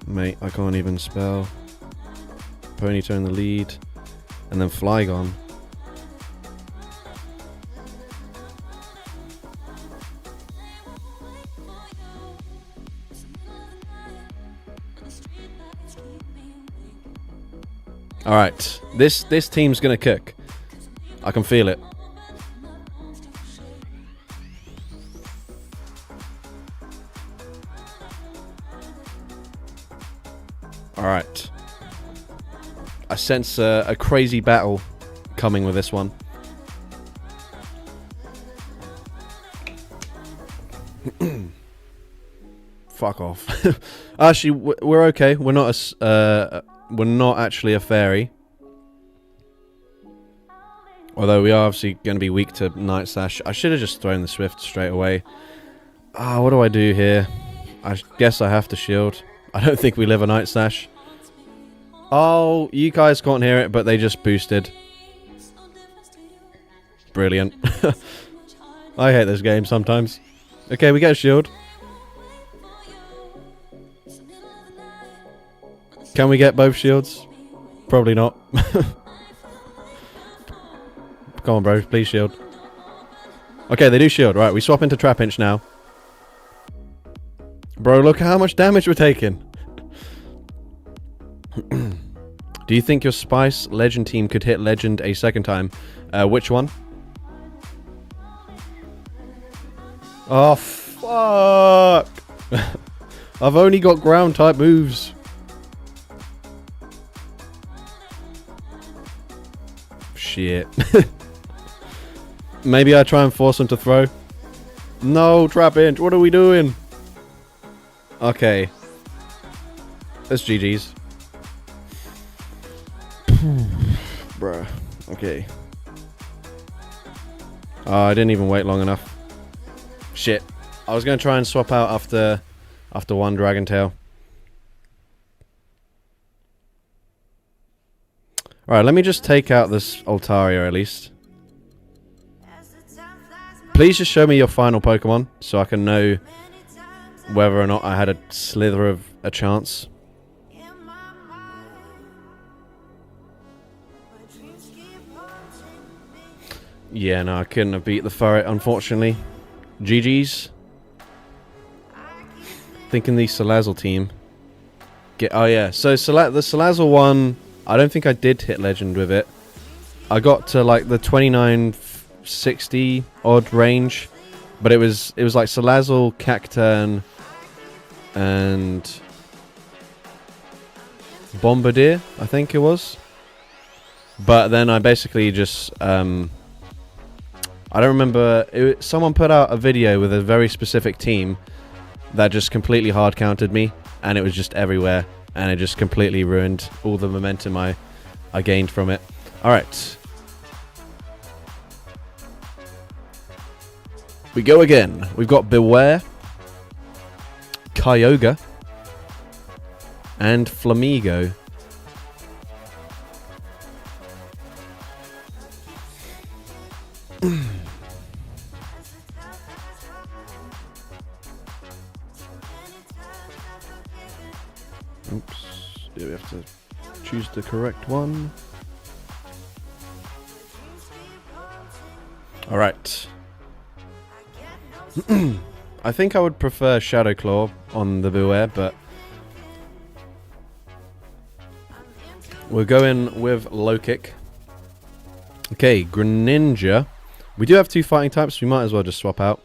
Mate, I can't even spell. Ponyta in the lead. And then Flygon. Alright, this team's gonna cook. I can feel it. Alright. I sense a crazy battle coming with this one. Fuck off. Actually, we're okay. We're not actually a fairy. Although we are obviously going to be weak to Night Slash. I should have just thrown the Swift straight away. What do I do here? I guess I have to shield. I don't think we live a Night Slash. Oh, you guys can't hear it, but they just boosted. Brilliant. I hate this game sometimes. Okay, we get a shield. Can we get both shields? Probably not. Come on, bro. Please shield. Okay, they do shield. Right, we swap into Trapinch now. Bro, look how much damage we're taking. Do you think your Spice Legend team could hit Legend a second time? Which one? Oh, fuck. I've only got ground type moves. Shit. Maybe I try and force him to throw. No, Trapinch, what are we doing? Okay. That's GG's. Bruh. Okay. Oh, I didn't even wait long enough. Shit. I was going to try and swap out after one Dragon Tail. Alright, let me just take out this Altaria at least. Please just show me your final Pokemon so I can know whether or not I had a slither of a chance. Yeah, no, I couldn't have beat the Furret, unfortunately. GG's. Thinking the Salazzle team. Oh yeah, so the Salazzle one, I don't think I did hit Legend with it. I got to like the 2960 odd range, but it was like Salazzle, Cacturne, and Bombirdier, I think it was. But then I basically just I don't remember. Someone put out a video with a very specific team that just completely hard countered me, and it was just everywhere, and it just completely ruined all the momentum I gained from it. All right, we go again. We've got Bewear, Kyogre, and Flamigo. Oops. Yeah, we have to choose the correct one. Alright. I think I would prefer Shadow Claw on the Bewear, but we're going with Low Kick. Okay, Greninja. We do have two fighting types, we might as well just swap out.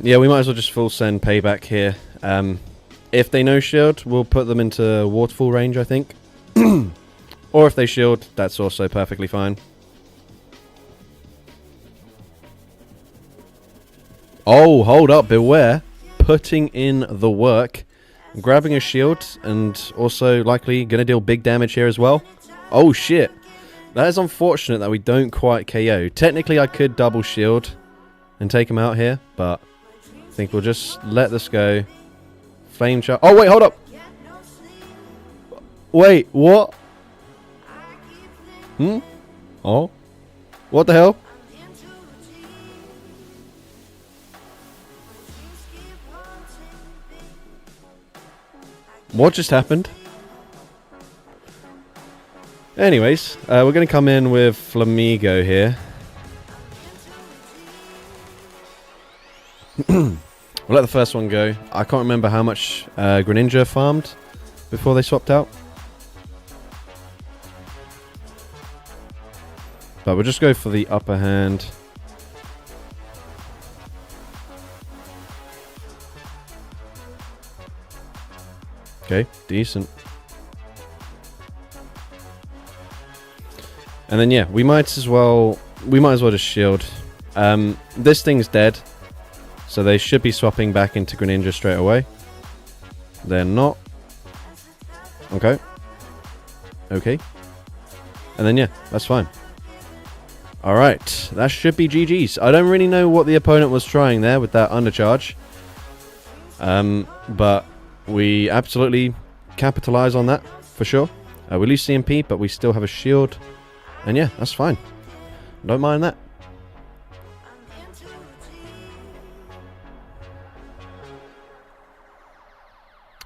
Yeah, we might as well just full send Payback here. If they no shield, we'll put them into Waterfall range, I think. Or if they shield, that's also perfectly fine. Oh, hold up, Bewear. Putting in the work. Grabbing a shield, and also likely going to deal big damage here as well. Oh, shit. That is unfortunate that we don't quite KO. Technically, I could double shield and take him out here, but I think we'll just let this go. Flame Charge. Oh, wait, hold up. Wait, what? Oh? What the hell? What just happened? Anyways, we're going to come in with Flamigo here. We'll let the first one go. I can't remember how much Greninja farmed before they swapped out. But we'll just go for the upper hand. Okay, decent. And then yeah, we might as well just shield. This thing's dead, so they should be swapping back into Greninja straight away. They're not. Okay. Okay. And then yeah, that's fine. Alright, that should be GG's. I don't really know what the opponent was trying there with that undercharge. But we absolutely capitalize on that, for sure. We lose CMP, but we still have a shield. And yeah, that's fine. Don't mind that.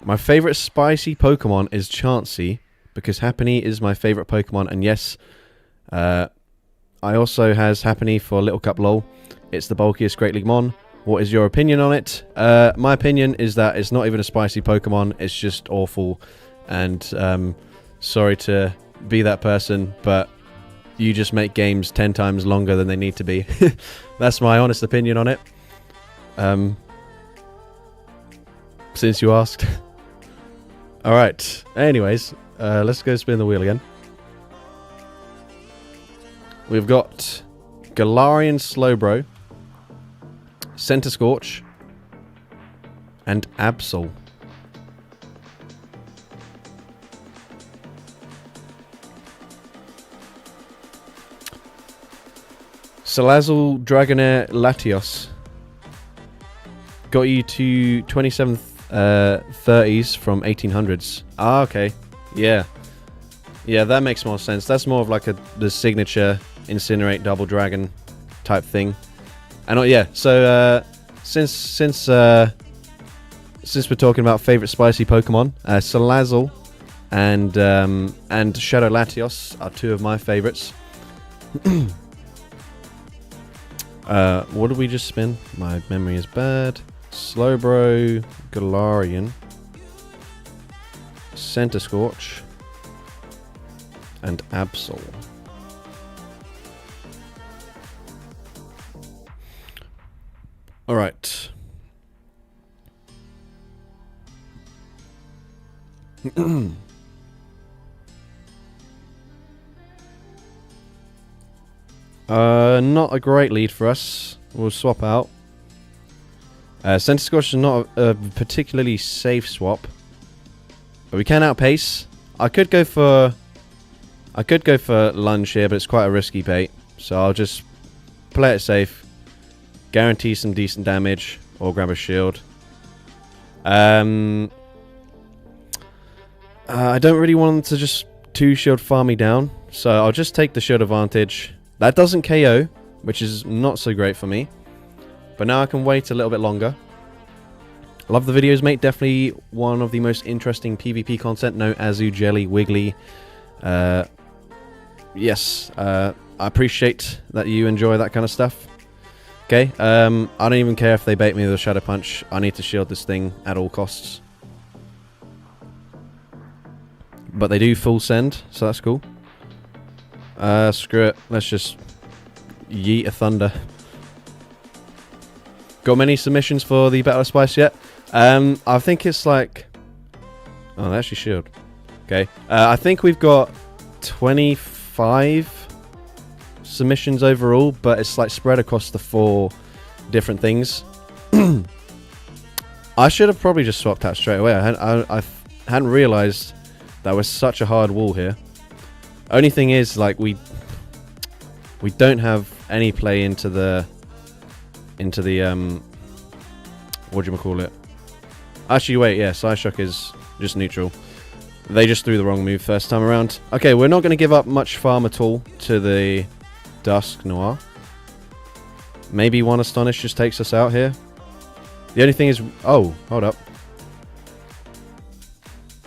My favorite spicy Pokemon is Chansey, because Happiny is my favorite Pokemon. And yes, I also has Happiny for Little Cup LOL. It's the bulkiest Great League Mon. What is your opinion on it? My opinion is that it's not even a spicy Pokemon. It's just awful. And sorry to be that person, but you just make games 10 times longer than they need to be. That's my honest opinion on it. Since you asked. Alright, anyways, let's go spin the wheel again. We've got Galarian Slowbro, Centiskorch, and Absol. Salazzle Dragonair Latios got you to 27th 30s from 1800s. Ah, okay. Yeah. Yeah, that makes more sense. That's more of like the signature Incinerate Double Dragon type thing. And yeah, so since we're talking about favorite spicy Pokemon, Salazzle and Shadow Latios are two of my favorites. What did we just spin? My memory is bad. Slowbro, Galarian, Centiskorch, and Absol. Alright. Not a great lead for us. We'll swap out. Centiskorch is not a particularly safe swap, but we can outpace. I could go for lunge here, but it's quite a risky bait, so I'll just play it safe, guarantee some decent damage, or grab a shield. I don't really want them to just 2-shield farm me down, so I'll just take the shield advantage. That doesn't KO, which is not so great for me. But now I can wait a little bit longer. Love the videos, mate. Definitely one of the most interesting PvP content. No Azu, Jelly, Wiggly. Yes, I appreciate that you enjoy that kind of stuff. Okay, I don't even care if they bait me with a Shadow Punch. I need to shield this thing at all costs. But they do full send, so that's cool. Screw it. Let's just yeet a Thunder. Got many submissions for the Battle of Spice yet? I think it's like... Oh, they actually shield. Okay. I think we've got 25 submissions overall, but it's like spread across the 4 different things. I should have probably just swapped out straight away. I hadn't realized that was such a hard wall here. Only thing is, like, we don't have any play into the whatchamacallit. Actually, wait, yeah, Psyshock is just neutral. They just threw the wrong move first time around. Okay, we're not going to give up much farm at all to the Dusk Noir. Maybe one Astonish just takes us out here. The only thing is... Oh, hold up.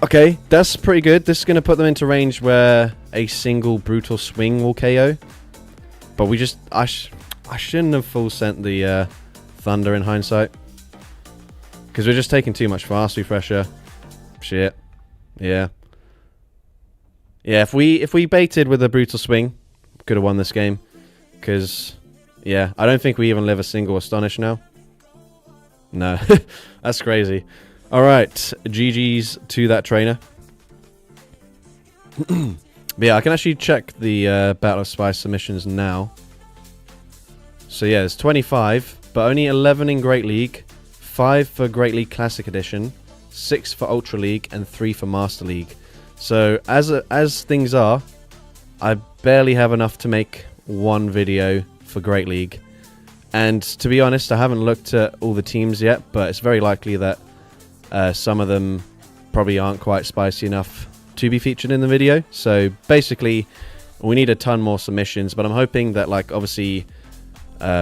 Okay, that's pretty good. This is going to put them into range where a single Brutal Swing will KO. But we just... I shouldn't have full sent the Thunder in hindsight. Because we're just taking too much fast refresher. Shit. Yeah. Yeah, if we baited with a Brutal Swing, could have won this game. Because, yeah, I don't think we even live a single Astonish now. No. That's crazy. Alright, GG's to that trainer. But yeah, I can actually check the Battle of Spice submissions now. So yeah, there's 25, but only 11 in Great League, 5 for Great League Classic Edition, 6 for Ultra League, and 3 for Master League. So as things are, I barely have enough to make one video for Great League. And to be honest, I haven't looked at all the teams yet, but it's very likely that Some of them probably aren't quite spicy enough to be featured in the video. So basically, we need a ton more submissions, but I'm hoping that, like, obviously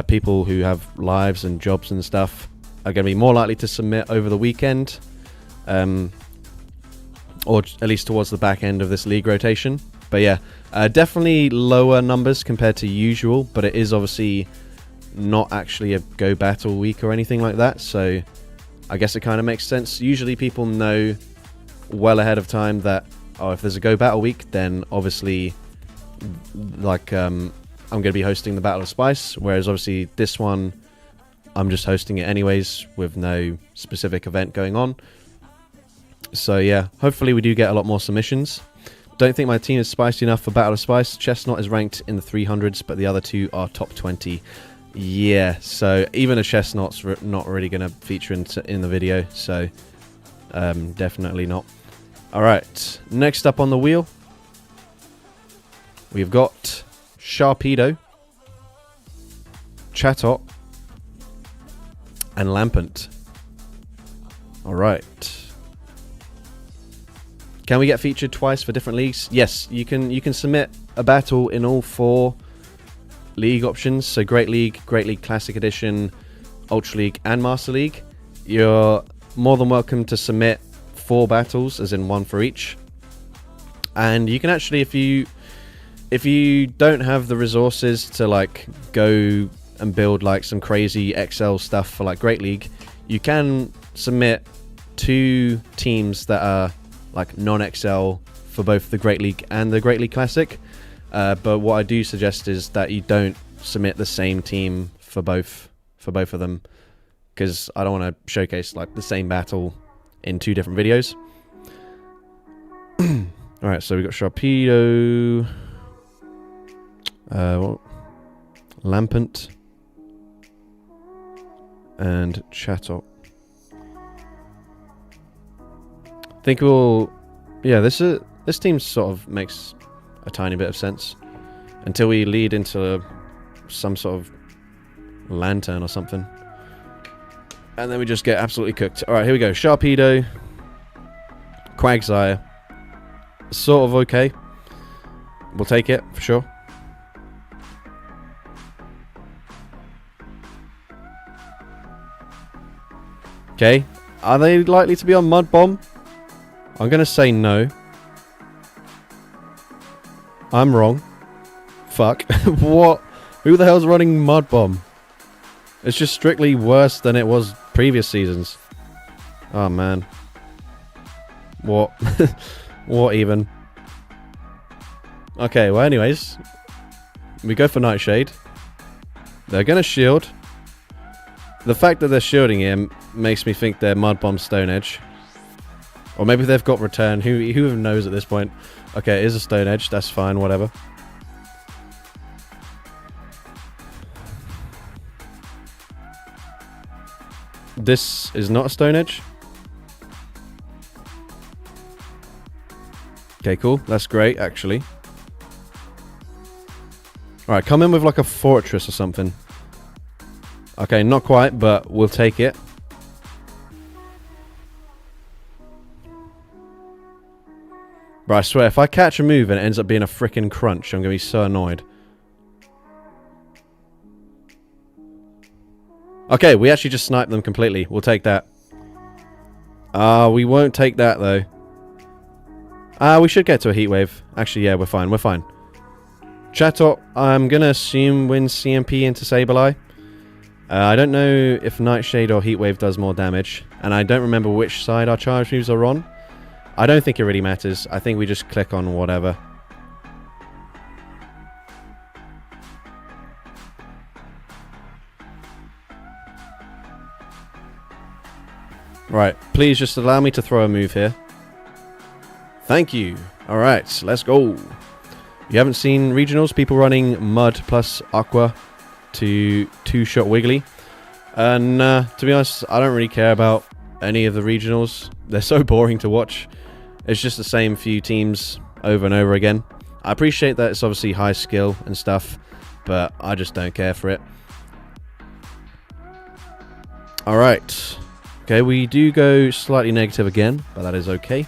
people who have lives and jobs and stuff are going to be more likely to submit over the weekend, or at least towards the back end of this league rotation. But yeah, definitely lower numbers compared to usual, but it is obviously not actually a Go Battle week or anything like that, so I guess it kind of makes sense. Usually people know well ahead of time that, oh, if there's a Go Battle week, then obviously, like, I'm going to be hosting the Battle of Spice, whereas obviously this one, I'm just hosting it anyways with no specific event going on. So yeah, hopefully we do get a lot more submissions. Don't think my team is spicy enough for Battle of Spice. Chestnut is ranked in the 300s, but the other two are top 20. Yeah, so even a Chestnut's not really going to feature in the video, so definitely not. Alright, next up on the wheel, we've got Sharpedo, Chatot, and Lampent. Alright. Can we get featured twice for different leagues? Yes, you can submit a battle in all 4 league options. So Great League Classic Edition, Ultra League, and Master League. You're more than welcome to submit 4 battles, as in 1 for each. And you can actually, if you don't have the resources to, like, go and build, like, some crazy XL stuff for, like, Great League, you can submit 2 teams that are, like, non-XL for both the Great League and the Great League Classic. But what I do suggest is that you don't submit the same team for both of them, because I don't want to showcase, like, the same battle in 2 different videos. Alright, so we got Sharpedo, Lampent, and Chatot. I think this team sort of makes a tiny bit of sense until we lead into some sort of lantern or something, and then we just get absolutely cooked. Alright, here we go. Sharpedo, Quagsire, sort of okay. We'll take it for sure. Okay, are they likely to be on Mud Bomb? I'm gonna say no. I'm wrong. Fuck. What? Who the hell's running Mud Bomb? It's just strictly worse than it was previous seasons. Oh man. What? What even? Okay, well anyways, we go for Nightshade. They're gonna shield. The fact that they're shielding him makes me think they're Mud Bomb Stone Edge. Or maybe they've got Return. Who even knows at this point? Okay, it is a Stone Edge. That's fine, whatever. This is not a Stone Edge. Okay, cool. That's great, actually. Alright, come in with like a Fortress or something. Okay, not quite, but we'll take it. Bro, I swear, if I catch a move and it ends up being a frickin' Crunch, I'm going to be so annoyed. Okay, we actually just sniped them completely. We'll take that. We won't take that, though. We should get to a Heat Wave. Actually, yeah, we're fine. We're fine. Chatot, I'm going to assume wins CMP into Sableye. I don't know if Nightshade or Heat Wave does more damage. And I don't remember which side our charge moves are on. I don't think it really matters. I think we just click on whatever. Right, please just allow me to throw a move here. Thank you. Alright, let's go. You haven't seen regionals? People running Mud plus Aqua to 2-shot Wiggly. And to be honest, I don't really care about any of the regionals. They're so boring to watch. It's just the same few teams over and over again. I appreciate that it's obviously high skill and stuff, but I just don't care for it. Alright. Okay, we do go slightly negative again, but that is okay.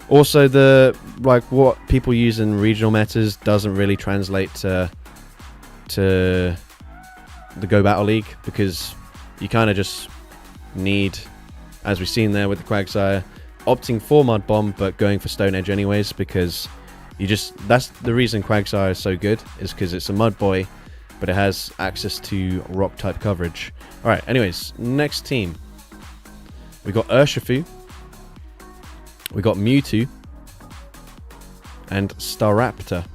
Also, what people use in regional metas doesn't really translate to the Go Battle League, because you kind of just need, as we've seen there with the Quagsire, opting for Mud Bomb but going for Stone Edge anyways, because that's the reason Quagsire is so good, is because it's a Mud Boy, but it has access to Rock type coverage. Alright, anyways, next team. We got Urshifu. We got Mewtwo. And Staraptor.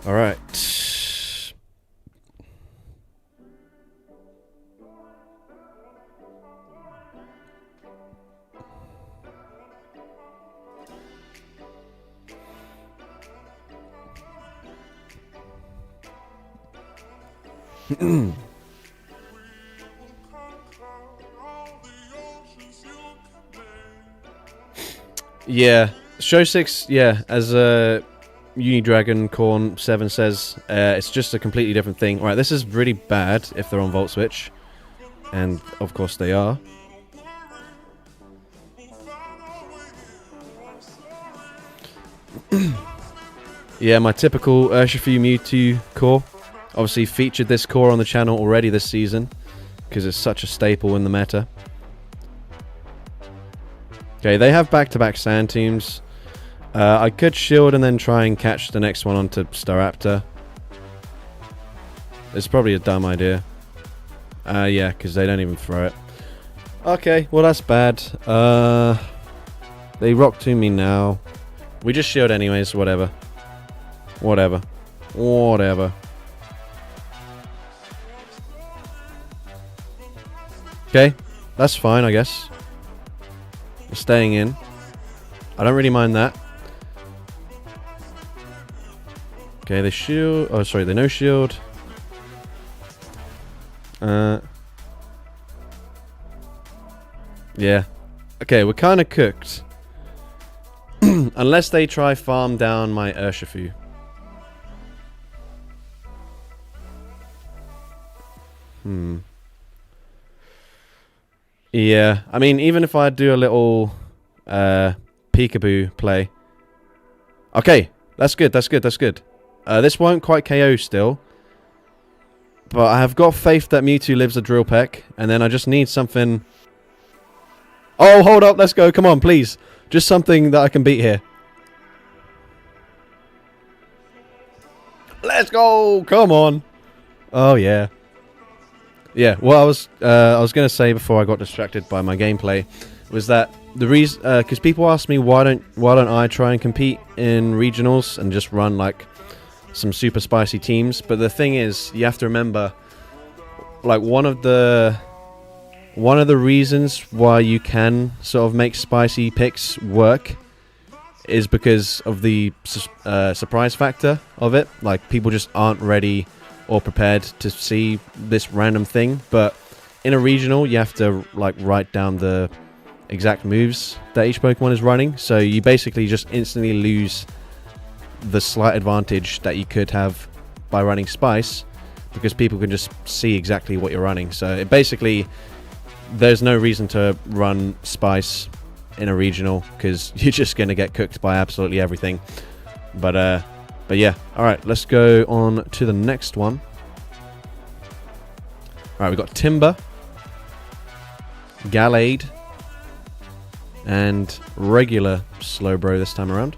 Alright. Yeah, Show 6, yeah, as Unidragon Corn 7 says, it's just a completely different thing. Right, this is really bad if they're on Volt Switch, and of course they are. Yeah, my typical Urshifu Mewtwo core. Obviously featured this core on the channel already this season, because it's such a staple in the meta. Okay, they have back-to-back Sand teams. I could shield and then try and catch the next one onto Staraptor. It's probably a dumb idea. Yeah, because they don't even throw it. Okay, well that's bad. They rock to me now. We just shield anyways, whatever. Whatever. Okay, that's fine, I guess. We're staying in. I don't really mind that. Okay, they shield. Oh, sorry, they no shield. Yeah. Okay, we're kind of cooked. Unless they try farm down my Urshifu. Yeah, I mean, even if I do a little peekaboo play. Okay, that's good. This won't quite KO still. But I have got faith that Mewtwo lives a Drill Peck. And then I just need something... Oh, hold up, let's go. Come on, please. Just something that I can beat here. Let's go. Come on. Oh, yeah. Yeah, what I was going to say before I got distracted by my gameplay was that the reason... Because people ask me why don't I try and compete in regionals and just run, like, some super spicy teams. But the thing is, you have to remember, like, one of the reasons why you can sort of make spicy picks work is because of the surprise factor of it. Like, people just aren't ready or prepared to see this random thing. But in a regional, you have to, like, write down the exact moves that each Pokemon is running. So you basically just instantly lose the slight advantage that you could have by running Spice, because people can just see exactly what you're running. So it basically... There's no reason to run Spice in a regional, because you're just going to get cooked by absolutely everything. But yeah. Alright, let's go on to the next one. Alright, we've got Timber, Gallade, and regular Slowbro this time around.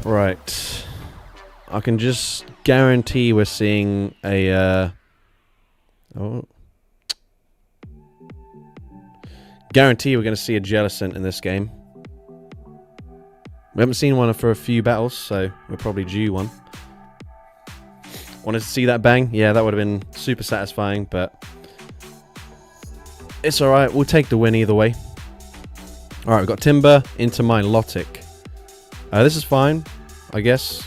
Right. I can just guarantee we're seeing a... Guarantee we're going to see a Jellicent in this game. We haven't seen one for a few battles, so we're probably due one. Wanted to see that bang? Yeah, that would have been super satisfying, but... It's alright, we'll take the win either way. Alright, we've got Timber into my Milotic. This is fine, I guess.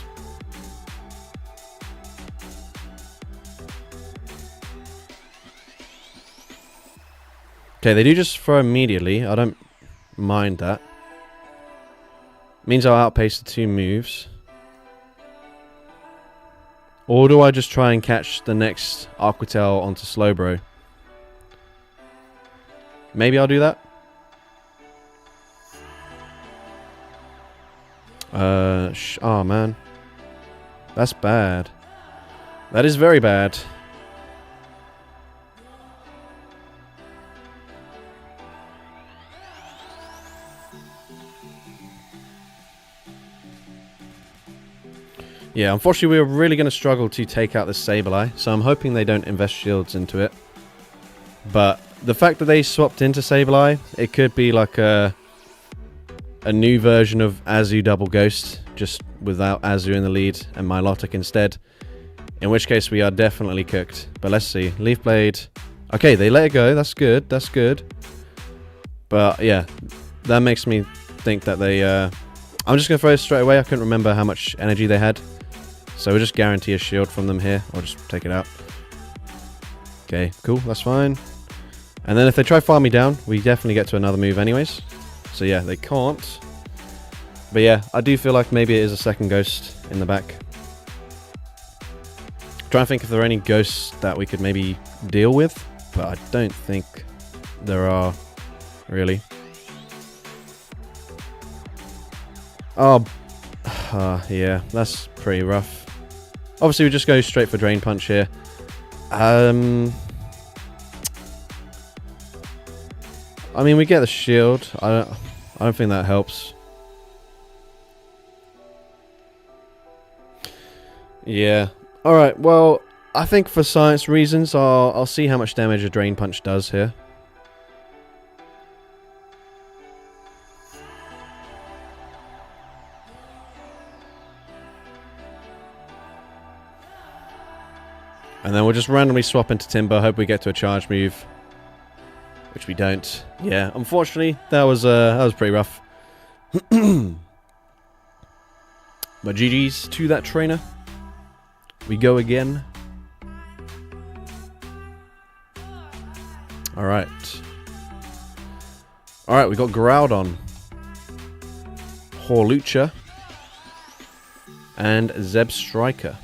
Okay, they do just throw immediately. I don't mind that. Means I'll outpace the 2 moves. Or do I just try and catch the next Aqua Tail onto Slowbro? Maybe I'll do that. Oh man. That's bad. That is very bad. Yeah, unfortunately we're really going to struggle to take out this Sableye, so I'm hoping they don't invest shields into it. But the fact that they swapped into Sableye, it could be like a new version of Azu Double Ghost, just without Azu in the lead and Milotic instead. In which case we are definitely cooked. But let's see. Leaf Blade. Okay, they let it go. That's good. That's good. But yeah, that makes me think that they... I'm just going to throw it straight away. I couldn't remember how much energy they had. So we'll just guarantee a shield from them here. Or just take it out. Okay, cool. That's fine. And then if they try farm me down, we definitely get to another move anyways. So yeah, they can't. But yeah, I do feel like maybe it is a second ghost in the back. Trying to think if there are any ghosts that we could maybe deal with. But I don't think there are, really. Oh, yeah, that's pretty rough. Obviously, we just go straight for Drain Punch here. I mean, we get the shield. I don't think that helps. Yeah. All right. Well, I think for science reasons, I'll see how much damage a Drain Punch does here. And then we'll just randomly swap into Timber. Hope we get to a charge move, which we don't. Yeah, unfortunately, that was pretty rough. But GG's to that trainer. We go again. All right. All right, we got Groudon, Hawlucha, and Zebstrika.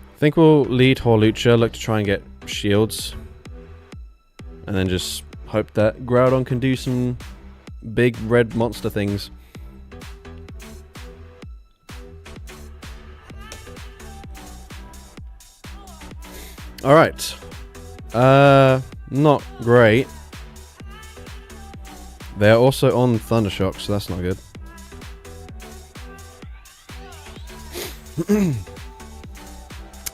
I think we'll lead Hawlucha, look to try and get shields. And then just hope that Groudon can do some big red monster things. Alright. Not great. They're also on Thundershock, so that's not good.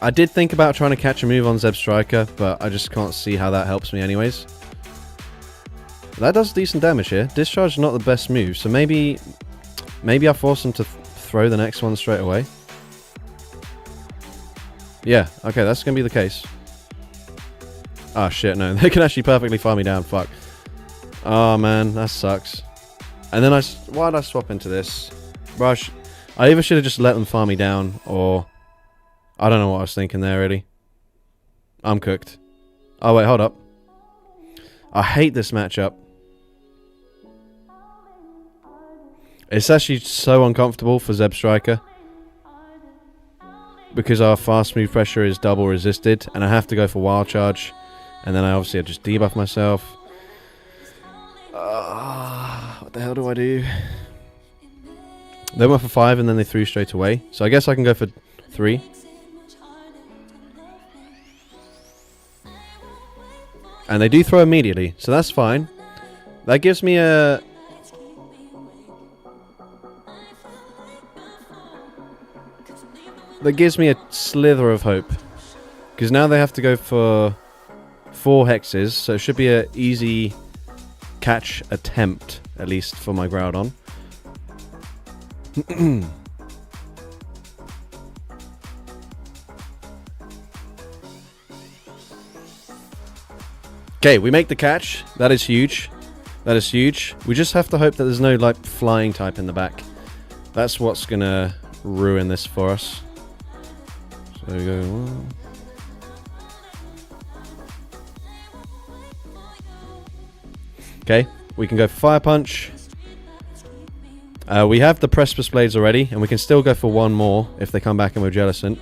I did think about trying to catch a move on Zebstrika, but I just can't see how that helps me anyways. That does decent damage here. Discharge is not the best move, so maybe I'll force them to throw the next one straight away. Yeah, okay, that's going to be the case. Ah, shit, no. They can actually perfectly farm me down, fuck. Oh, man, that sucks. And then why did I swap into this? Rush. I either should have just let them farm me down, or... I don't know what I was thinking there, really. I'm cooked. Oh, wait, hold up. I hate this matchup. It's actually so uncomfortable for Zebstrika. Because our fast move pressure is double resisted, and I have to go for Wild Charge. And then I just debuff myself. What the hell do I do? They went for 5 and then they threw straight away. So I guess I can go for 3. And they do throw immediately, so that's fine. That gives me a... That gives me a slither of hope. Because now they have to go for 4 hexes, so it should be an easy catch attempt, at least for my Groudon. Okay, we make the catch. That is huge. That is huge. We just have to hope that there's no, like, flying type in the back. That's what's gonna ruin this for us. So we go... Well. Okay, we can go for Fire Punch. We have the Precipice Blades already, and we can still go for one more if they come back and we're Jellicent.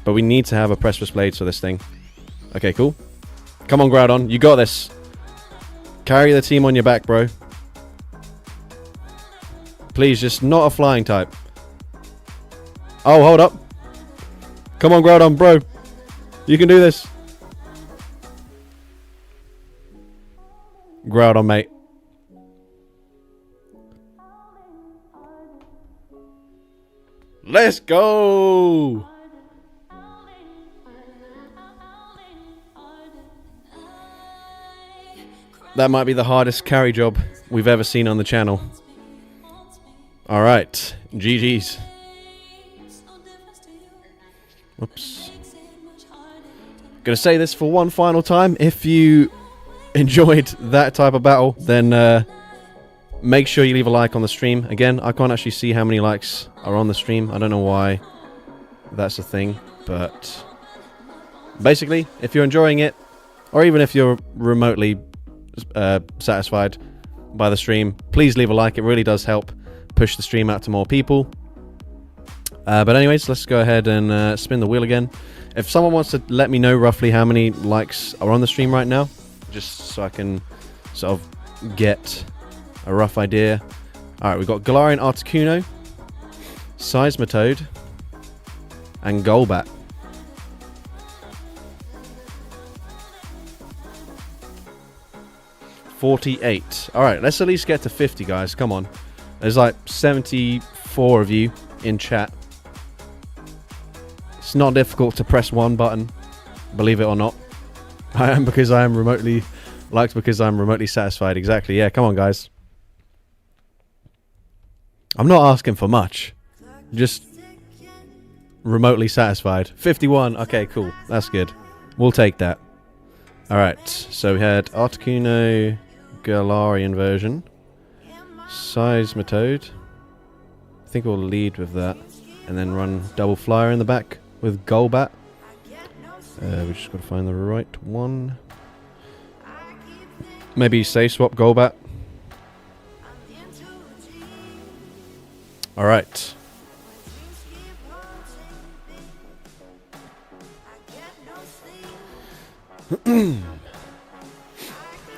But we need to have a Precipice Blades for this thing. Okay, cool. Come on, Groudon, you got this. Carry the team on your back, bro. Please, just not a flying type. Oh, hold up. Come on, Groudon, bro. You can do this. Groudon, mate. Let's go! That might be the hardest carry job we've ever seen on the channel. Alright, GG's. Whoops. Gonna say this for one final time. If you enjoyed that type of battle, then make sure you leave a like on the stream. Again, I can't actually see how many likes are on the stream. I don't know why that's a thing, but basically, if you're enjoying it, or even if you're remotely satisfied by the stream, please leave a like. It really does help push the stream out to more people. But anyways, let's go ahead and spin the wheel again. If someone wants to let me know roughly how many likes are on the stream right now, just so I can sort of get a rough idea. Alright, we've got Galarian Articuno, Seismitoad, and Golbat. $48. Alright, let's at least get to 50, guys. Come on. There's like 74 of you in chat. It's not difficult to press one button, believe it or not. I am because I am remotely liked, because I'm remotely satisfied. Exactly. Yeah, come on, guys. I'm not asking for much. Just remotely satisfied. 51. Okay, cool. That's good. We'll take that. Alright, so we had Articuno, Galarian version. Seismitoad. I think we'll lead with that. And then run double flyer in the back with Golbat. We just got to find the right one. Maybe say swap Golbat. Alright.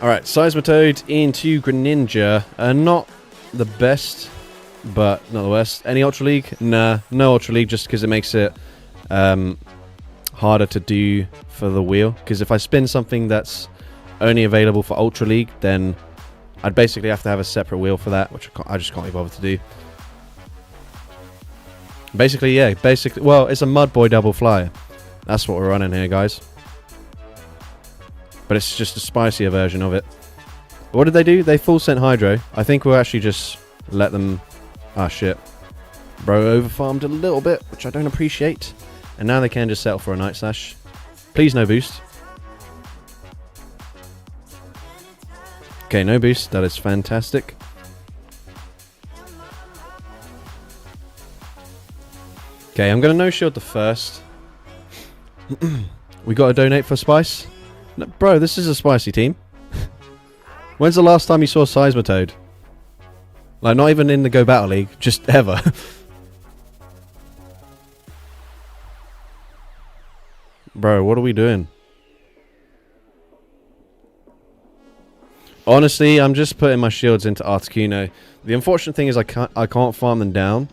Alright, Seismitoad into Greninja. Not the best, but not the worst. Any Ultra League? Nah, no Ultra League, just because it makes it harder to do for the wheel. Because if I spin something that's only available for Ultra League, then I'd basically have to have a separate wheel for that, which I just can't be bothered to do. Basically, yeah, well, it's a Mud Boy double flyer. That's what we're running here, guys. But it's just a spicier version of it. What did they do? They full sent Hydro. I think we'll actually just let them... Ah, shit. Bro overfarmed a little bit, which I don't appreciate. And now they can just settle for a Night Slash. Please, no boost. Okay, no boost. That is fantastic. Okay, I'm going to no-shield the first. We got to donate for Spice? No, bro, this is a spicy team. When's the last time you saw Seismitoad? Like, not even in the Go Battle League, just ever. Bro, what are we doing? Honestly, I'm just putting my shields into Articuno. The unfortunate thing is I can't farm them down.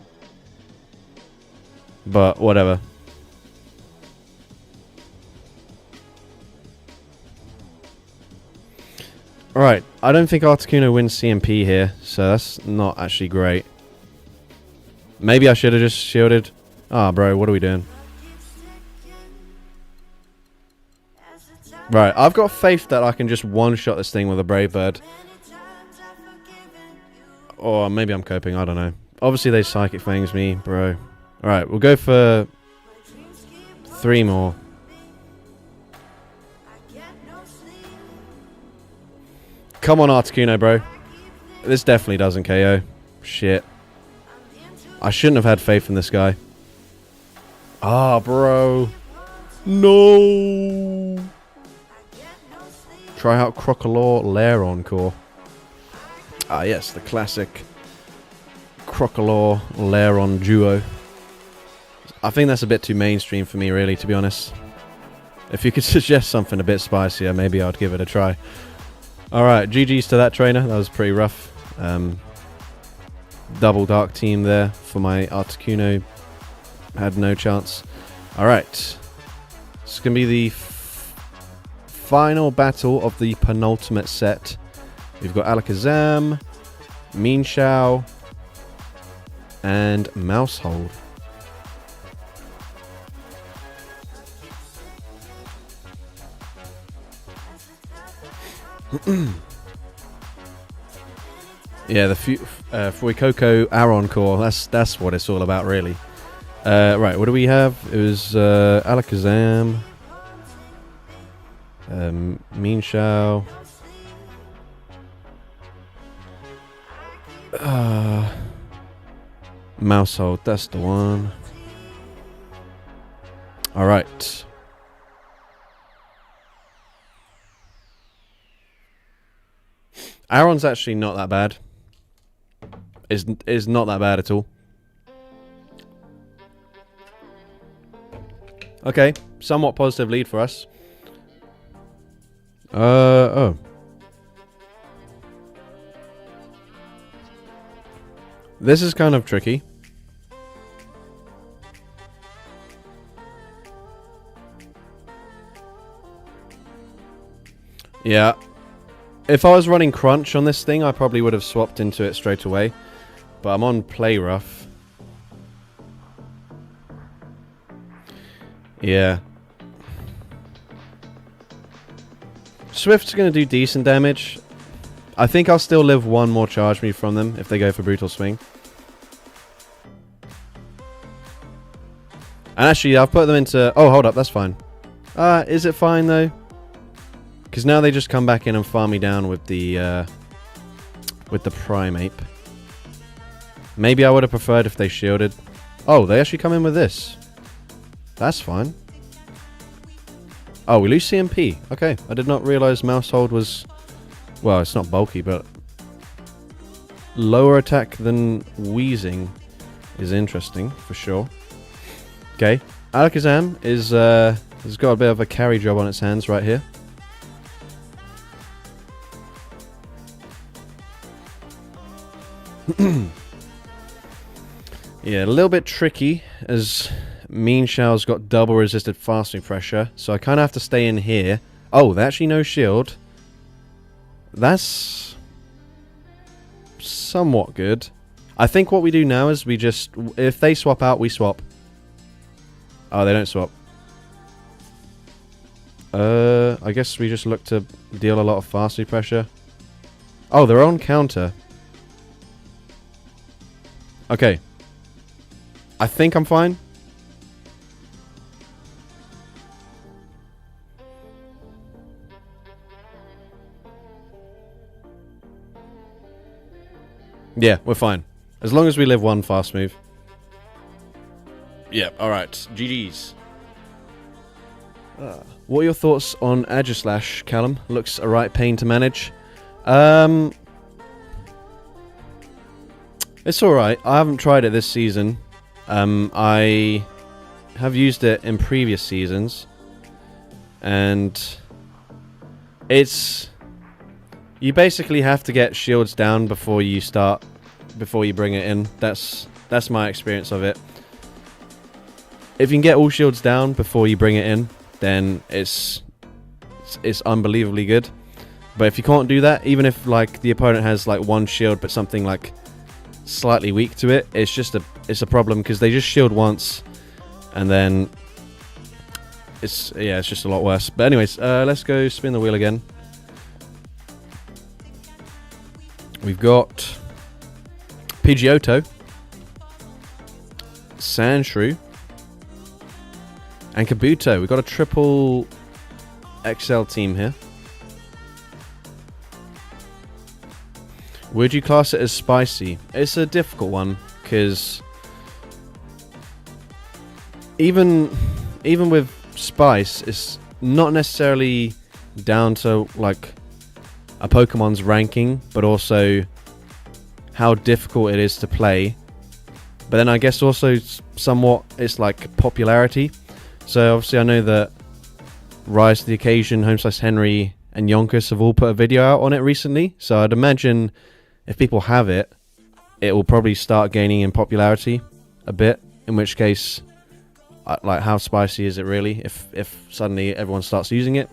But whatever. Alright, I don't think Articuno wins CMP here, so that's not actually great. Maybe I should have just shielded. Ah, bro, what are we doing? Right, I've got faith that I can just one-shot this thing with a Brave Bird. Or maybe I'm coping, I don't know. Obviously they Psychic Fangs me, bro. Alright, we'll go for 3 more. Come on, Articuno, bro. This definitely doesn't KO. Shit. I shouldn't have had faith in this guy. Ah, bro. No. Try out Crocodile Lair Encore. Ah, yes, the classic Crocodile Lair duo. I think that's a bit too mainstream for me, really, to be honest. If you could suggest something a bit spicier, maybe I'd give it a try. Alright, GG's to that trainer. That was pretty rough. Double dark team there for my Articuno. Had no chance. Alright. This is going to be the final battle of the penultimate set. We've got Alakazam, Mienshao, and Maushold. Yeah, the Fuecoco Aron Core. That's what it's all about, really. Right, what do we have? It was Alakazam, Mienshao, Maushold. That's the one. All right. Aron's actually not that bad. Is not that bad at all. Okay, somewhat positive lead for us. Oh. This is kind of tricky. Yeah. If I was running Crunch on this thing, I probably would have swapped into it straight away. But I'm on Play Rough. Yeah. Swift's going to do decent damage. I think I'll still live one more Charge Move from them if they go for Brutal Swing. And actually, I've put them into... Oh, hold up, that's fine. Is it fine, though? Because now they just come back in and farm me down with the Primeape. Maybe I would have preferred if they shielded. Oh, they actually come in with this. That's fine. Oh, we lose CMP. Okay, I did not realize Maushold was... Well, it's not bulky, but... Lower attack than Wheezing is interesting, for sure. Okay, Alakazam is has got a bit of a carry job on its hands right here. Yeah, a little bit tricky as Mienshao's got double resisted fasting pressure, so I kind of have to stay in here. Oh, they actually no shield. That's somewhat good. I think what we do now is we just... If they swap out, we swap. Oh, they don't swap. I guess we just look to deal a lot of fasting pressure. Oh, they're on counter. Okay. I think I'm fine. Yeah, we're fine. As long as we live one fast move. Yeah, alright. GG's. What are your thoughts on Aegislash, Callum? Looks a right pain to manage. It's alright. I haven't tried it this season. I have used it in previous seasons. And it's... You basically have to get shields down before you bring it in. That's my experience of it. If you can get all shields down before you bring it in, then it's unbelievably good. But if you can't do that, even if like the opponent has like one shield but something like slightly weak to it, it's a problem because they just shield once and then it's just a lot worse. But anyways, let's go spin the wheel again. We've got Pidgeotto, Sandshrew, and Kabuto. We've got a triple XL team here. Would you class it as spicy? It's a difficult one, because even with spice, it's not necessarily down to like a Pokemon's ranking, but also how difficult it is to play. But then I guess also somewhat it's like popularity. So obviously I know that Rise to the Occasion, Homeslice Henry, and Yonkers have all put a video out on it recently. So I'd imagine if people have it, it will probably start gaining in popularity a bit. In which case, like, how spicy is it really if suddenly everyone starts using it?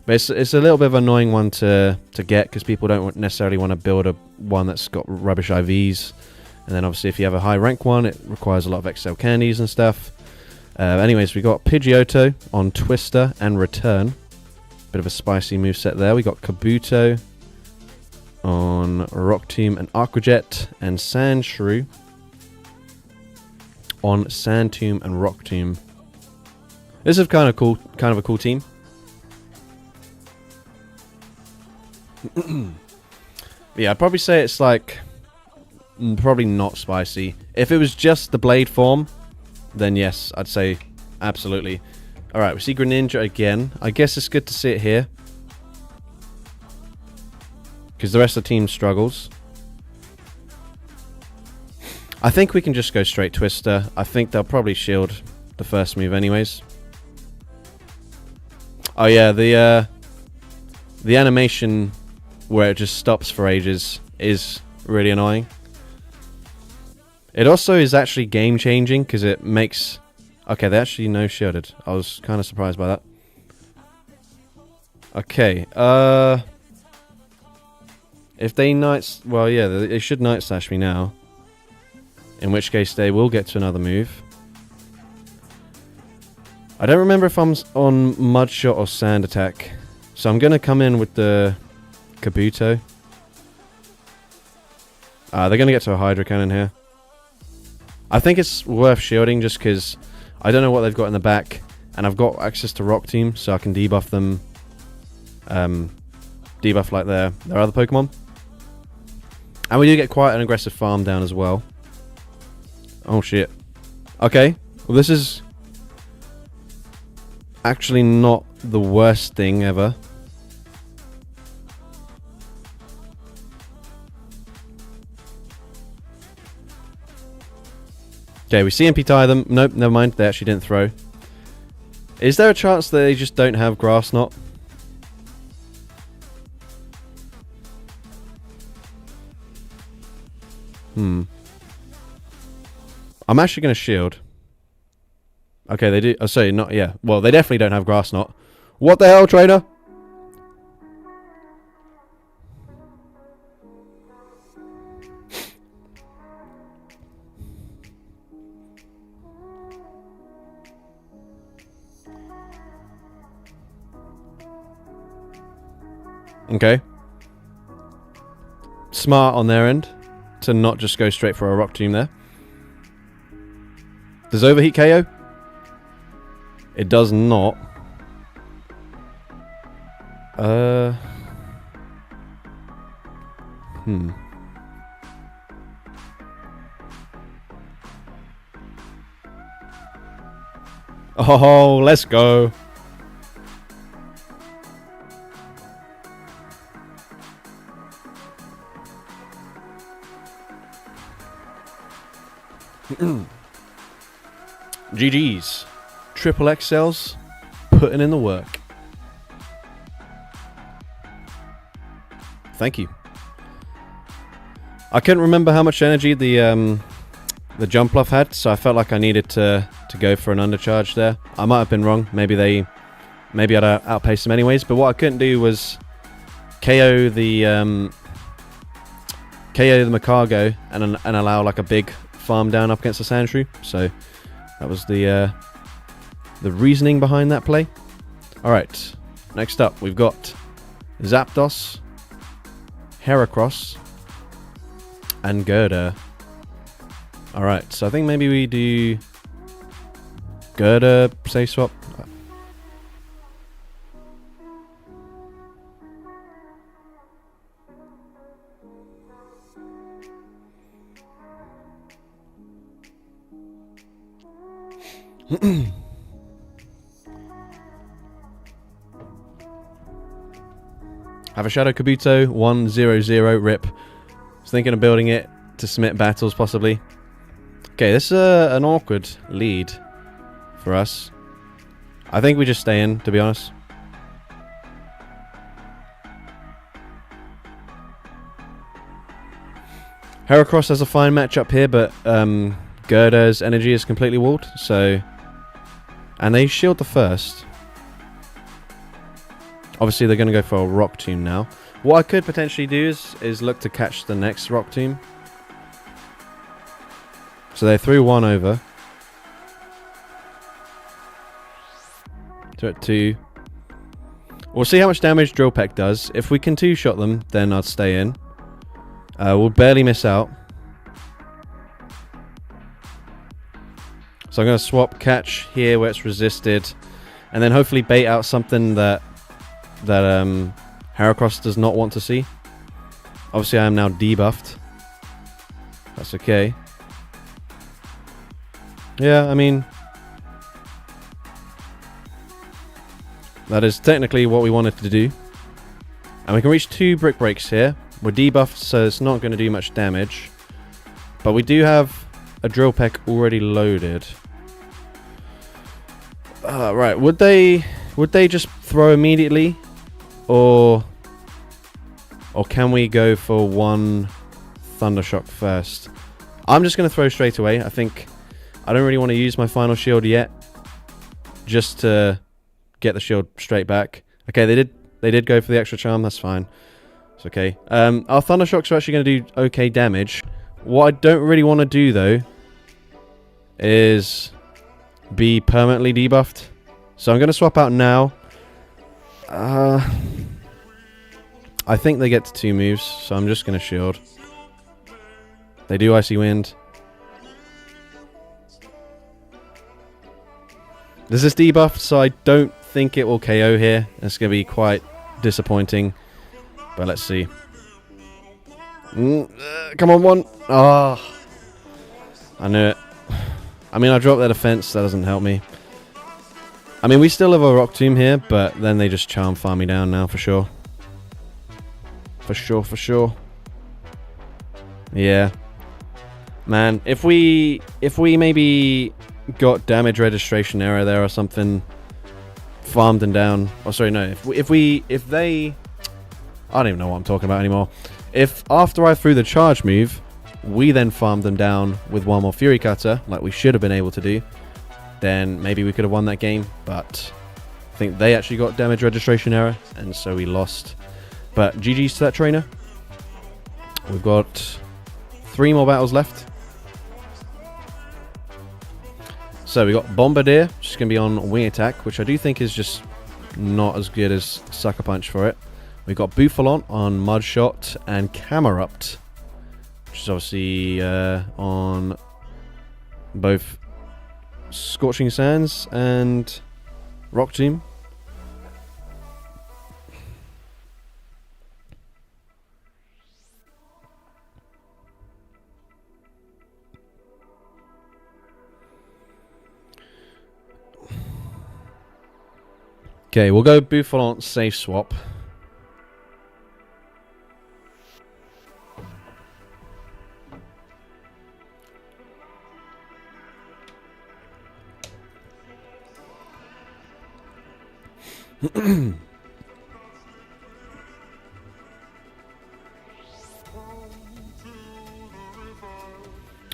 But it's a little bit of an annoying one to get, because people don't necessarily want to build one that's got rubbish IVs. And then obviously if you have a high rank one, it requires a lot of XL candies and stuff. Anyways, we got Pidgeotto on Twister and Return. Bit of a spicy moveset there. We got Kabuto on Rock Tomb and Aquajet, and Sandshrew on Sand Tomb and Rock Tomb. This is kind of a cool team. Yeah, I'd probably say it's like probably not spicy. If it was just the blade form, then yes, I'd say absolutely. Alright, we see Greninja again. I guess it's good to see it here, because the rest of the team struggles. I think we can just go straight Twister. I think they'll probably shield the first move anyways. Oh yeah, the animation where it just stops for ages is really annoying. It also is actually game changing, because it makes... Okay, they actually no shielded. I was kind of surprised by that. Okay, if they Night... Well, yeah, they should Night Slash me now. In which case they will get to another move. I don't remember if I'm on Mud Shot or Sand Attack. So I'm going to come in with the Kabuto. They're going to get to a Hydro Cannon here. I think it's worth shielding just because I don't know what they've got in the back. And I've got access to Rock Team, so I can debuff them. Debuff like their other Pokemon. And we do get quite an aggressive farm down as well. Oh shit. Okay, well this is actually not the worst thing ever. Okay, we CMP tie them. Nope, never mind. They actually didn't throw. Is there a chance that they just don't have Grass Knot? I'm actually going to shield. Okay, they do. Oh, sorry, not. Yeah. Well, they definitely don't have Grass Knot. What the hell, trainer? Okay. Smart on their end to not just go straight for a Rock Tomb there. Does Overheat KO? It does not. Oh, let's go. GG's. Triple XLs putting in the work. Thank you. I couldn't remember how much energy the Jumpluff had, so I felt like I needed to go for an undercharge there. I might have been wrong. Maybe I'd outpace them anyways. But what I couldn't do was KO the Macargo and allow like a big farm down up against the Sandshrew. So that was the reasoning behind that play. Alright, next up we've got Zapdos, Heracross, and Gerda. Alright, so I think maybe we do Gerda safe swap. Have a Shadow Kabuto, 1-0-0, rip. Was thinking of building it to submit battles, possibly. Okay, this is an awkward lead for us. I think we just stay in, to be honest. Heracross has a fine matchup here, but Gerda's energy is completely walled, so... And they shield the first. Obviously, they're going to go for a Rock Tomb now. What I could potentially do is look to catch the next Rock Tomb. So they threw one over. Two at 2. We'll see how much damage Drill Peck does. If we can two-shot them, then I'd stay in. We'll barely miss out. So I'm going to swap catch here where it's resisted. And then hopefully bait out something that Heracross does not want to see. Obviously I am now debuffed. That's okay. Yeah, I mean... that is technically what we wanted to do. And we can reach 2 Brick Breaks here. We're debuffed, so it's not going to do much damage. But we do have a Drill Peck already loaded. Right, would they just throw immediately? Or can we go for one Thundershock first? I'm just going to throw straight away. I think I don't really want to use my final shield yet. Just to get the shield straight back. Okay, they did go for the extra charm. That's fine. It's okay. Our Thundershocks are actually going to do okay damage. What I don't really want to do, though, is be permanently debuffed. So I'm going to swap out now. I think they get to 2 moves, so I'm just going to shield. They do Icy Wind. This is debuffed, so I don't think it will KO here. It's going to be quite disappointing. But let's see. Come on, one. Oh, I knew it. I mean, I dropped their defense. That doesn't help me. I mean, we still have a Rock Tomb here, but then they just Charm Farm me down now for sure. For sure. Yeah. Man, if we maybe got damage registration error there or something, farmed them down. Oh, sorry, no. If they... I don't even know what I'm talking about anymore. If after I threw the charge move, we then farmed them down with one more Fury Cutter, like we should have been able to do, then maybe we could have won that game. But I think they actually got damage registration error, and so we lost. But GG's to that trainer. We've got 3 more battles left. So we got Bombardier, which is going to be on Wing Attack, which I do think is just not as good as Sucker Punch for it. We've got Bouffalon on Mudshot and Camrupt, which is obviously on both Scorching Sands and Rock Tomb. Okay, we'll go Bouffalon safe swap.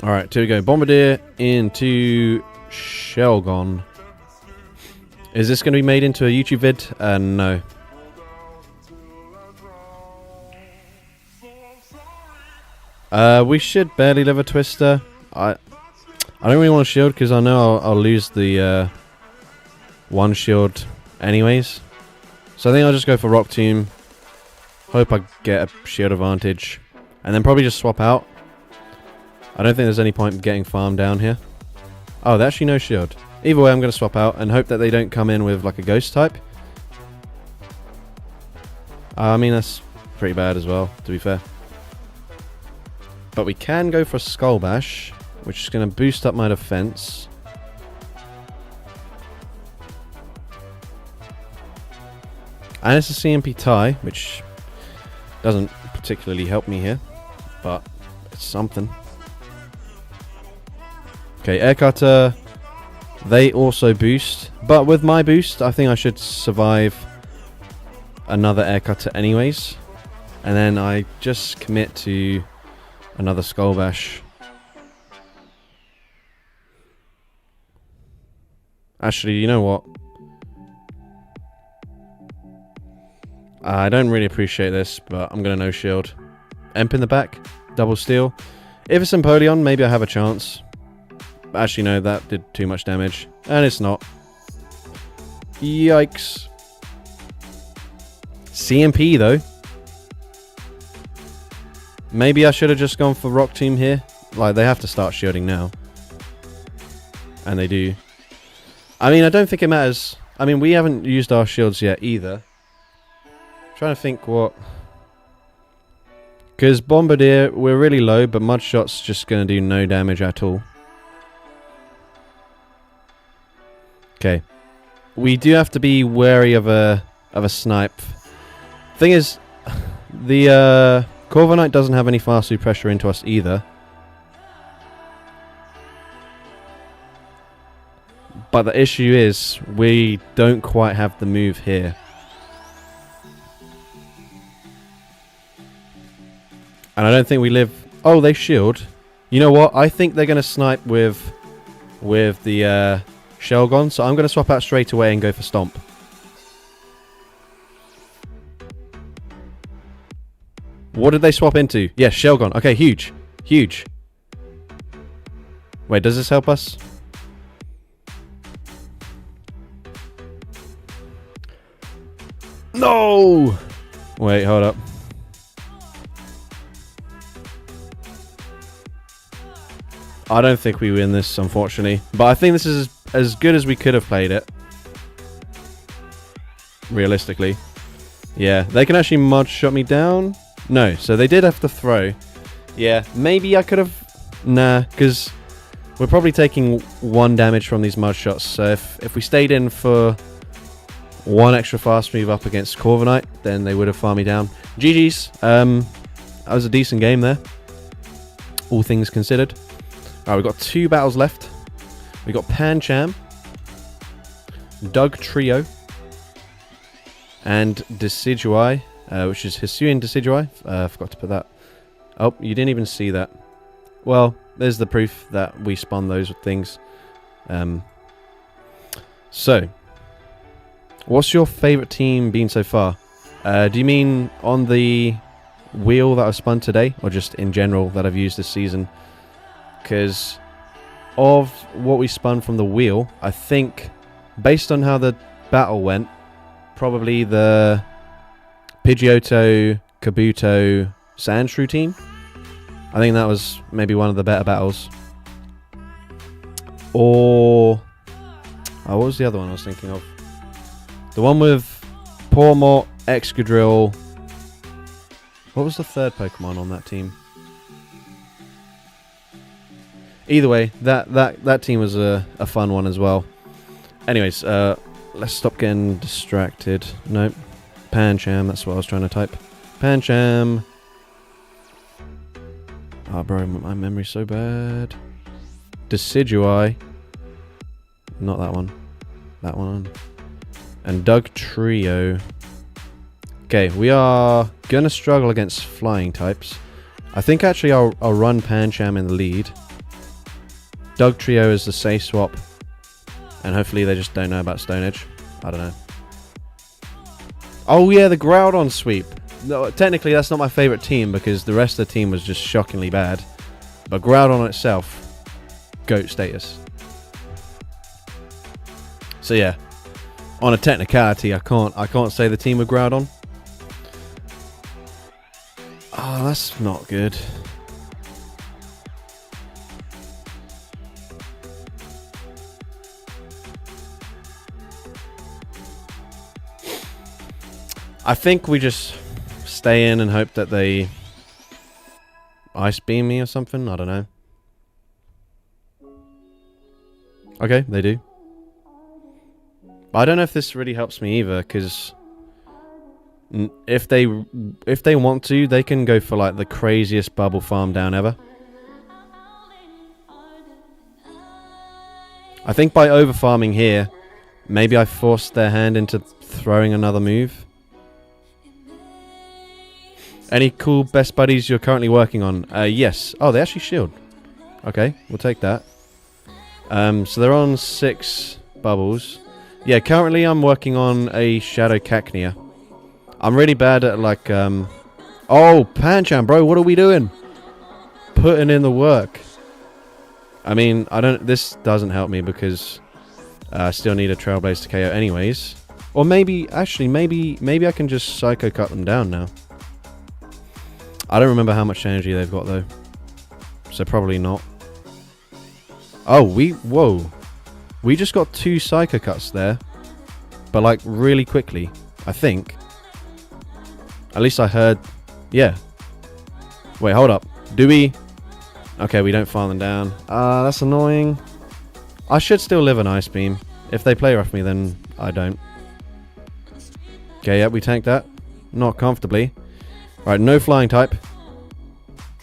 Alright, here we go. Bombardier into Shelgon. Is this going to be made into a YouTube vid? No. We should barely live a Twister. I don't really want to shield because I know I'll lose the one shield anyways. So I think I'll just go for Rock Tomb. Hope I get a shield advantage. And then probably just swap out. I don't think there's any point in getting farmed down here. Oh, they actually no shield. Either way, I'm going to swap out and hope that they don't come in with like a ghost type. I mean, that's pretty bad as well, to be fair. But we can go for a Skull Bash, which is going to boost up my defense. And it's a CMP tie, which doesn't particularly help me here, but it's something. Okay, Air Cutter, they also boost, but with my boost, I think I should survive another Air Cutter anyways. And then I just commit to another Skull Bash. Actually, you know what? I don't really appreciate this, but I'm going to no shield. Emp in the back, double steal. If it's Empoleon, maybe I have a chance. Actually, no, that did too much damage. And it's not. Yikes. CMP, though. Maybe I should have just gone for Rock Tomb here. Like, they have to start shielding now. And they do. I mean, I don't think it matters. I mean, we haven't used our shields yet either. Trying to think what... Because Bombirdier, we're really low, but Mud Shot's just going to do no damage at all. Okay. We do have to be wary of a snipe. Thing is, the Corviknight doesn't have any fast food pressure into us either. But the issue is, we don't quite have the move here. And I don't think we live... Oh, they shield. You know what? I think they're going to snipe with the Shelgon. So I'm going to swap out straight away and go for Stomp. What did they swap into? Yes, Shelgon. Okay, huge. Huge. Wait, does this help us? No! Wait, hold up. I don't think we win this, unfortunately. But I think this is as good as we could have played it. Realistically. Yeah, they can actually Mud Shot me down. No, so they did have to throw. Yeah, maybe I could have... Nah, because we're probably taking 1 damage from these Mud Shots. So if we stayed in for 1 extra fast move up against Corviknight, then they would have farmed me down. GG's. That was a decent game there. All things considered. Alright, we've got 2 battles left. We've got Pancham, Doug Trio, and Decidueye, which is Hisuian Decidueye. Forgot to put that. Oh, you didn't even see that. Well, there's the proof that we spun those things. So, what's your favourite team been so far? Do you mean on the wheel that I've spun today, or just in general that I've used this season? Because of what we spun from the wheel, I think, based on how the battle went, probably the Pidgeot, Kabuto, Sandshrew team. I think that was maybe one of the better battles. Or... Oh, what was the other one I was thinking of? The one with Pawmot, Excadrill. What was the third Pokemon on that team? Either way, that team was a fun one as well. Anyways, let's stop getting distracted. Nope. Pancham, that's what I was trying to type. Pancham. Oh, bro, my memory's so bad. Decidueye. Not that one. That one. And Doug Trio. Okay, we are gonna struggle against flying types. I think actually I'll run Pancham in the lead. Doug Trio is the safe swap. And hopefully they just don't know about Stone Edge. I don't know. Oh yeah, the Groudon sweep. No, technically that's not my favourite team because the rest of the team was just shockingly bad. But Groudon itself, GOAT status. So yeah, on a technicality, I can't say the team with Groudon. Oh, that's not good. I think we just stay in and hope that they Ice Beam me or something. I don't know. Okay, they do. But I don't know if this really helps me either, because If they want to, they can go for like the craziest bubble farm down ever. I think by over farming here, maybe I forced their hand into throwing another move. Any cool best buddies you're currently working on? Yes. Oh, they actually shield. Okay, we'll take that. So they're on 6 bubbles. Yeah, currently I'm working on a Shadow Cacnea. I'm really bad at like, oh, Pancham, bro, what are we doing? Putting in the work. I mean, this doesn't help me because I still need a Trailblaze to KO anyways. Or maybe, actually, maybe I can just Psycho Cut them down now. I don't remember how much energy they've got though. So probably not. Oh, whoa. We just got 2 Psycho Cuts there. But like really quickly, I think. At least I heard, yeah. Wait, hold up. Do we? Okay, we don't farm them down. That's annoying. I should still live an Ice Beam. If they play rough me, then I don't. Okay, yeah, we tanked that. Not comfortably. Alright, no flying type.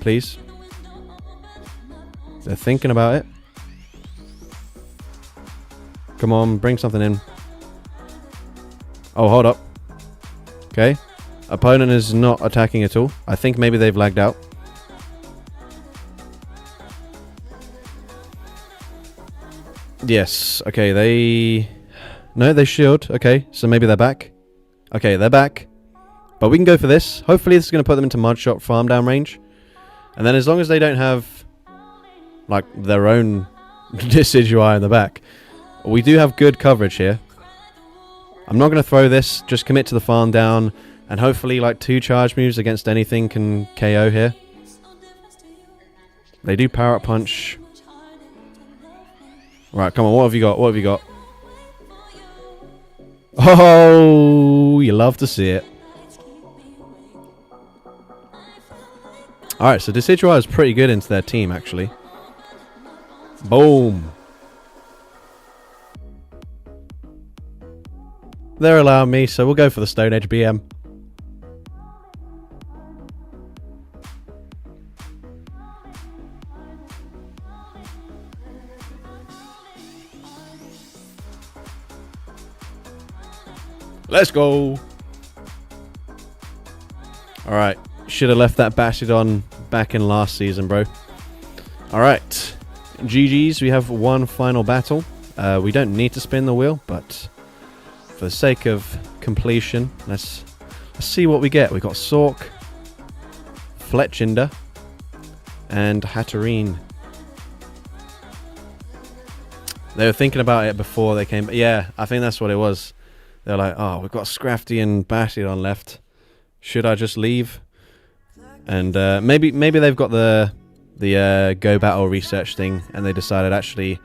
Please. They're thinking about it. Come on, bring something in. Oh, hold up. Okay. Opponent is not attacking at all. I think maybe they've lagged out. Yes. Okay, they... No, they shield. Okay, so maybe they're back. Okay, they're back. But we can go for this. Hopefully this is going to put them into Mudshot farm down range. And then as long as they don't have like their own Decidueye in the back, we do have good coverage here. I'm not going to throw this. Just commit to the farm down. And hopefully like 2 charge moves against anything can KO here. They do Power Up Punch. Right, come on. What have you got? What have you got? Oh, you love to see it. Alright, so Decidueye is pretty good into their team, actually. Boom. They're allowing me, so we'll go for the Stone Edge BM. Let's go. Alright. Should have left that Bastiodon back in last season, bro. Alright. GG's. We have one final battle. We don't need to spin the wheel, but for the sake of completion, let's see what we get. We got Sawk, Fletchinder, and Hatterne. They were thinking about it before they came. Yeah, I think that's what it was. They're like, oh, we've got Scrafty and Bastiodon left. Should I just leave? And maybe they've got the Go Battle research thing, and they decided, actually,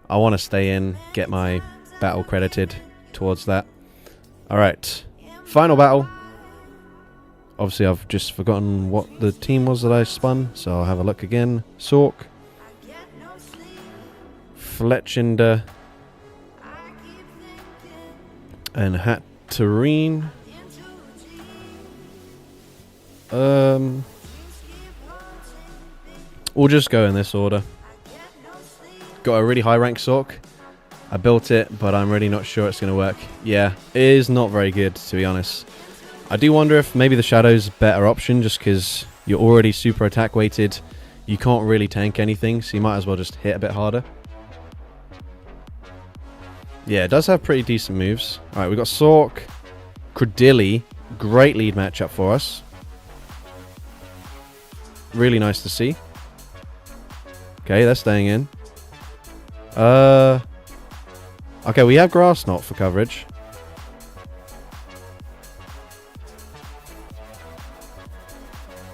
I want to stay in, get my battle credited towards that. Alright, final battle. Obviously, I've just forgotten what the team was that I spun, so I'll have a look again. Sawk, Fletchinder, and Hatterne. We'll just go in this order. Got a really high rank Sawk. I built it, but I'm really not sure it's going to work. Yeah, it is not very good, to be honest. I do wonder if maybe the Shadow's a better option, just because you're already super attack weighted. You can't really tank anything, so you might as well just hit a bit harder. Yeah, it does have pretty decent moves. Alright, we've got Sawk, Credilli. Great lead matchup for us. Really nice to see. Okay, they're staying in. Okay, we have Grass Knot for coverage.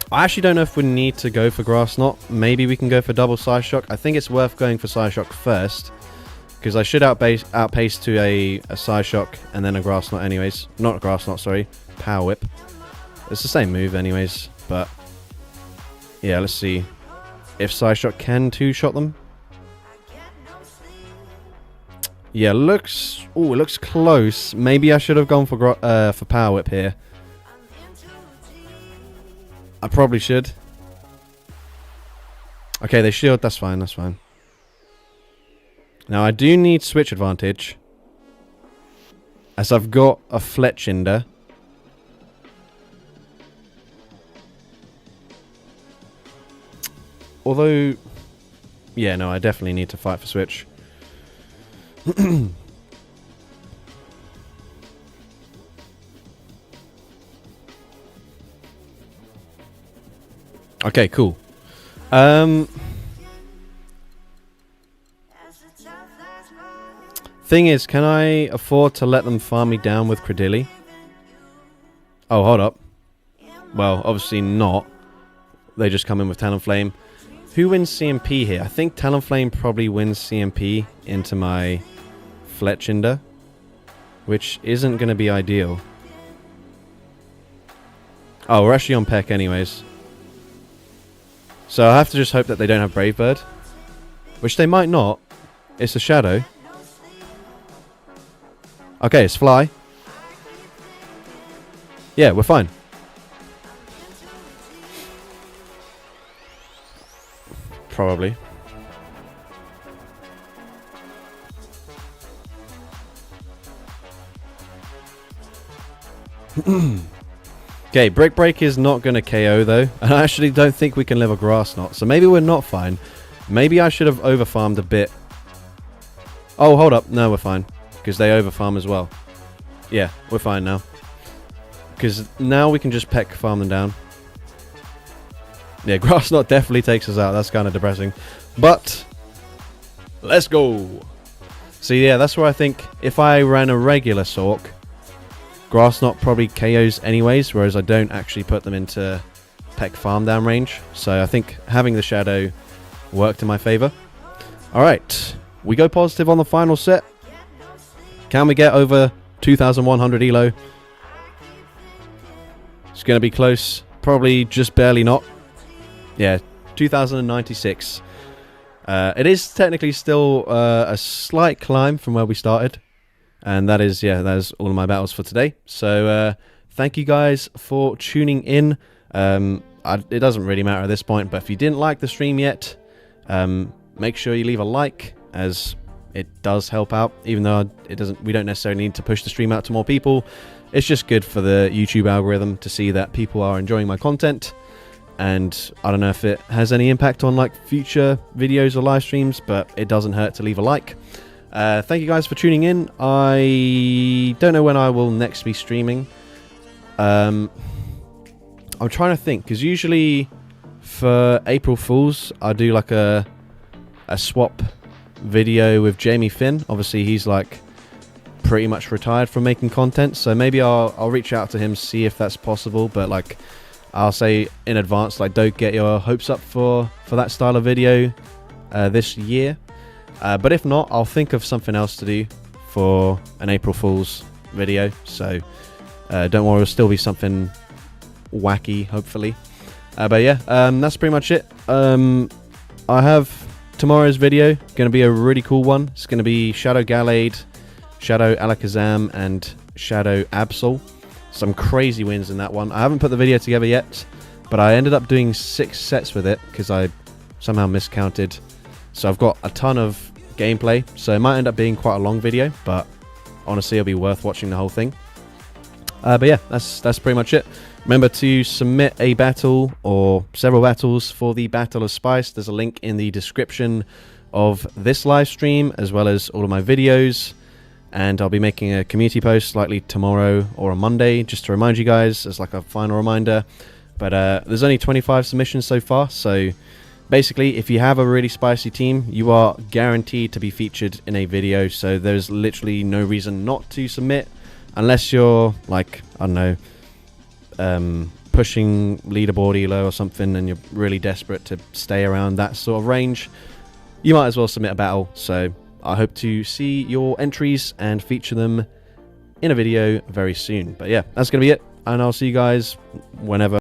I actually don't know if we need to go for Grass Knot. Maybe we can go for double Psyshock. I think it's worth going for Psyshock first, because I should outpace to a Psyshock and then a Grass Knot anyways. Not a Grass Knot, sorry. Power Whip. It's the same move anyways, but yeah, let's see if Psyshock can two-shot them. Yeah, it looks close. Maybe I should have gone for Power Whip here. I probably should. Okay, they shield. That's fine. That's fine. Now, I do need switch advantage. As I've got a Fletchinder. Although... Yeah, no, I definitely need to fight for switch. Okay, cool. Thing is, can I afford to let them farm me down with Credilli? Oh, hold up. Well, obviously not. They just come in with Talonflame. Who wins CMP here? I think Talonflame probably wins CMP into my Fletchinder, which isn't going to be ideal. Oh, we're actually on Peck anyways. So I have to just hope that they don't have Brave Bird. Which they might not. It's a Shadow. Okay, it's Fly. Yeah, we're fine. Probably. Okay, Brick Break is not going to KO though. And I actually don't think we can live a Grass Knot. So maybe we're not fine. Maybe I should have overfarmed a bit. Oh, hold up. No, we're fine. Because they overfarm as well. Yeah, we're fine now. Because now we can just Peck farm them down. Yeah, Grass Knot definitely takes us out. That's kind of depressing. But, let's go. So yeah, that's where I think if I ran a regular Sawk, Grass Knot probably KOs anyways, whereas I don't actually put them into Peck farm down range. So I think having the Shadow worked in my favour. Alright, we go positive on the final set. Can we get over 2,100 elo? It's going to be close. Probably just barely not. Yeah, 2,096. It is technically still a slight climb from where we started. And that is, yeah, that is all of my battles for today. So, thank you guys for tuning in. It doesn't really matter at this point, but if you didn't like the stream yet, make sure you leave a like, as it does help out. Even though we don't necessarily need to push the stream out to more people. It's just good for the YouTube algorithm to see that people are enjoying my content. And I don't know if it has any impact on like future videos or live streams, but it doesn't hurt to leave a like. Thank you guys for tuning in. I don't know when I will next be streaming. I'm trying to think, because usually for April Fools I do like a swap video with Jamie Finn. Obviously he's like pretty much retired from making content, so maybe I'll reach out to him, see if that's possible. But like I'll say in advance, like don't get your hopes up for that style of video this year. But if not, I'll think of something else to do for an April Fool's video. So don't worry, it'll still be something wacky, hopefully. But yeah, that's pretty much it. I have tomorrow's video going to be a really cool one. It's going to be Shadow Gallade, Shadow Alakazam, and Shadow Absol. Some crazy wins in that one. I haven't put the video together yet, but I ended up doing 6 sets with it because I somehow miscounted. So I've got a ton of gameplay, so it might end up being quite a long video, but honestly it'll be worth watching the whole thing. But yeah, that's pretty much it. Remember to submit a battle or several battles for the Battle of Spice. There's a link in the description of this live stream as well as all of my videos, and I'll be making a community post likely tomorrow or on Monday just to remind you guys as like a final reminder. But there's only 25 submissions so far, so basically, if you have a really spicy team, you are guaranteed to be featured in a video, so there's literally no reason not to submit, unless you're, like, I don't know, pushing leaderboard elo or something, and you're really desperate to stay around that sort of range. You might as well submit a battle, so I hope to see your entries and feature them in a video very soon. But yeah, that's going to be it, and I'll see you guys whenever.